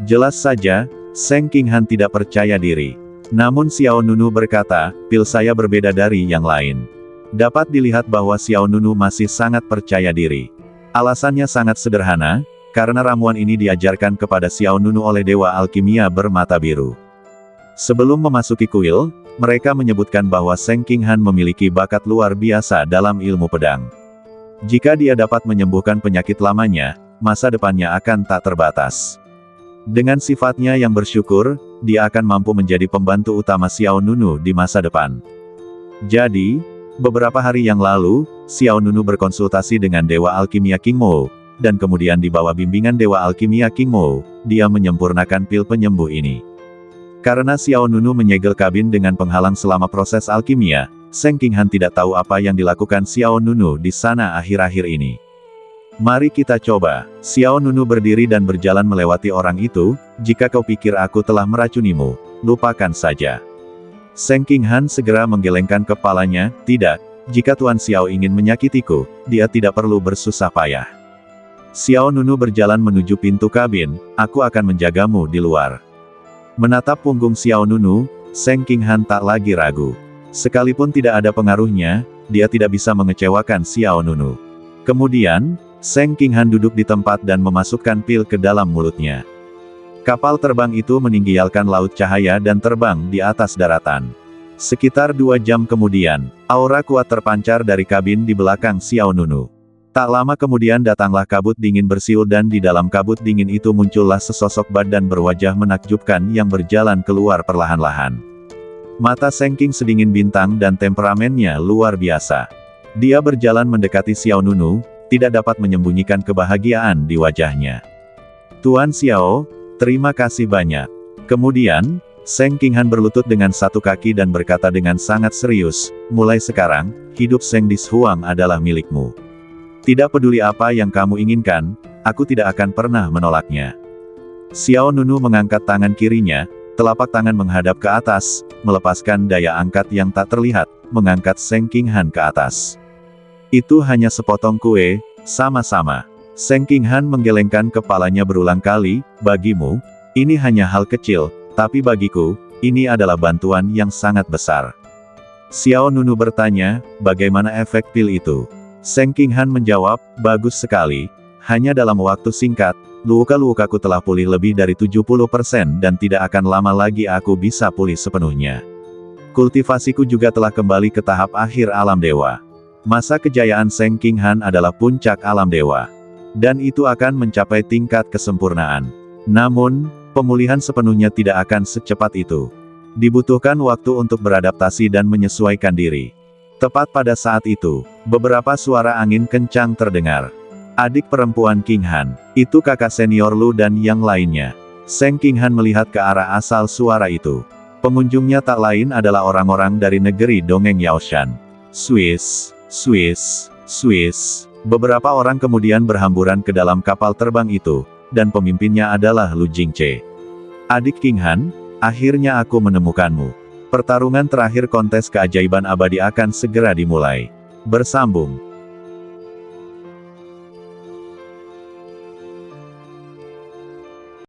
Jelas saja, Seng King Han tidak percaya diri. Namun Xiao Nunu berkata, pil saya berbeda dari yang lain. Dapat dilihat bahwa Xiao Nunu masih sangat percaya diri. Alasannya sangat sederhana, karena ramuan ini diajarkan kepada Xiao Nunu oleh Dewa Alkimia bermata biru. Sebelum memasuki kuil, mereka menyebutkan bahwa Seng King Han memiliki bakat luar biasa dalam ilmu pedang. Jika dia dapat menyembuhkan penyakit lamanya, masa depannya akan tak terbatas. Dengan sifatnya yang bersyukur, dia akan mampu menjadi pembantu utama Xiao Nunu di masa depan. Jadi, beberapa hari yang lalu, Xiao Nunu berkonsultasi dengan Dewa Alkimia King Mo, dan kemudian di bawah bimbingan Dewa Alkimia King Mo, dia menyempurnakan pil penyembuh ini. Karena Xiao Nunu menyegel kabin dengan penghalang selama proses alkimia, Seng King Han tidak tahu apa yang dilakukan Xiao Nunu di sana akhir-akhir ini. Mari kita coba. Xiao Nunu berdiri dan berjalan melewati orang itu, jika kau pikir aku telah meracunimu, lupakan saja. Seng King Han segera menggelengkan kepalanya, tidak, jika Tuan Xiao ingin menyakitiku, dia tidak perlu bersusah payah. Xiao Nunu berjalan menuju pintu kabin, aku akan menjagamu di luar. Menatap punggung Xiao Nunu, Seng King Han tak lagi ragu. Sekalipun tidak ada pengaruhnya, dia tidak bisa mengecewakan Xiao Nunu. Kemudian, Seng King Han duduk di tempat dan memasukkan pil ke dalam mulutnya. Kapal terbang itu meninggialkan laut cahaya dan terbang di atas daratan. Sekitar 2 jam kemudian, aura kuat terpancar dari kabin di belakang Xiao Nunu. Tak lama kemudian datanglah kabut dingin bersiul dan di dalam kabut dingin itu muncullah sesosok badan berwajah menakjubkan yang berjalan keluar perlahan-lahan. Mata Seng King sedingin bintang dan temperamennya luar biasa. Dia berjalan mendekati Xiao Nunu, tidak dapat menyembunyikan kebahagiaan di wajahnya. Tuan Xiao, terima kasih banyak. Kemudian, Seng King Han berlutut dengan satu kaki dan berkata dengan sangat serius, mulai sekarang, hidup Seng Dishuang adalah milikmu. Tidak peduli apa yang kamu inginkan, aku tidak akan pernah menolaknya. Xiao Nunu mengangkat tangan kirinya, Telapak tangan menghadap ke atas, melepaskan daya angkat yang tak terlihat, mengangkat Seng King Han ke atas. Itu hanya sepotong kue, sama-sama. Seng King Han menggelengkan kepalanya berulang kali, bagimu, ini hanya hal kecil, tapi bagiku, ini adalah bantuan yang sangat besar. Xiao Nunu bertanya, bagaimana efek pil itu? Seng King Han menjawab, bagus sekali, hanya dalam waktu singkat, luka-lukaku telah pulih lebih dari 70% dan tidak akan lama lagi aku bisa pulih sepenuhnya. Kultivasiku juga telah kembali ke tahap akhir alam dewa. Masa kejayaan Seng King Han adalah puncak alam dewa. Dan itu akan mencapai tingkat kesempurnaan. Namun, pemulihan sepenuhnya tidak akan secepat itu. Dibutuhkan waktu untuk beradaptasi dan menyesuaikan diri. Tepat pada saat itu, beberapa suara angin kencang terdengar. Adik perempuan King Han, itu kakak senior Lu dan yang lainnya. Seng King Han melihat ke arah asal suara itu. Pengunjungnya tak lain adalah orang-orang dari negeri dongeng Yaoshan. Swiss, Swiss, Swiss. Beberapa orang kemudian berhamburan ke dalam kapal terbang itu, dan pemimpinnya adalah Lu Jingche. Adik King Han, akhirnya aku menemukanmu. Pertarungan terakhir kontes keajaiban abadi akan segera dimulai. Bersambung.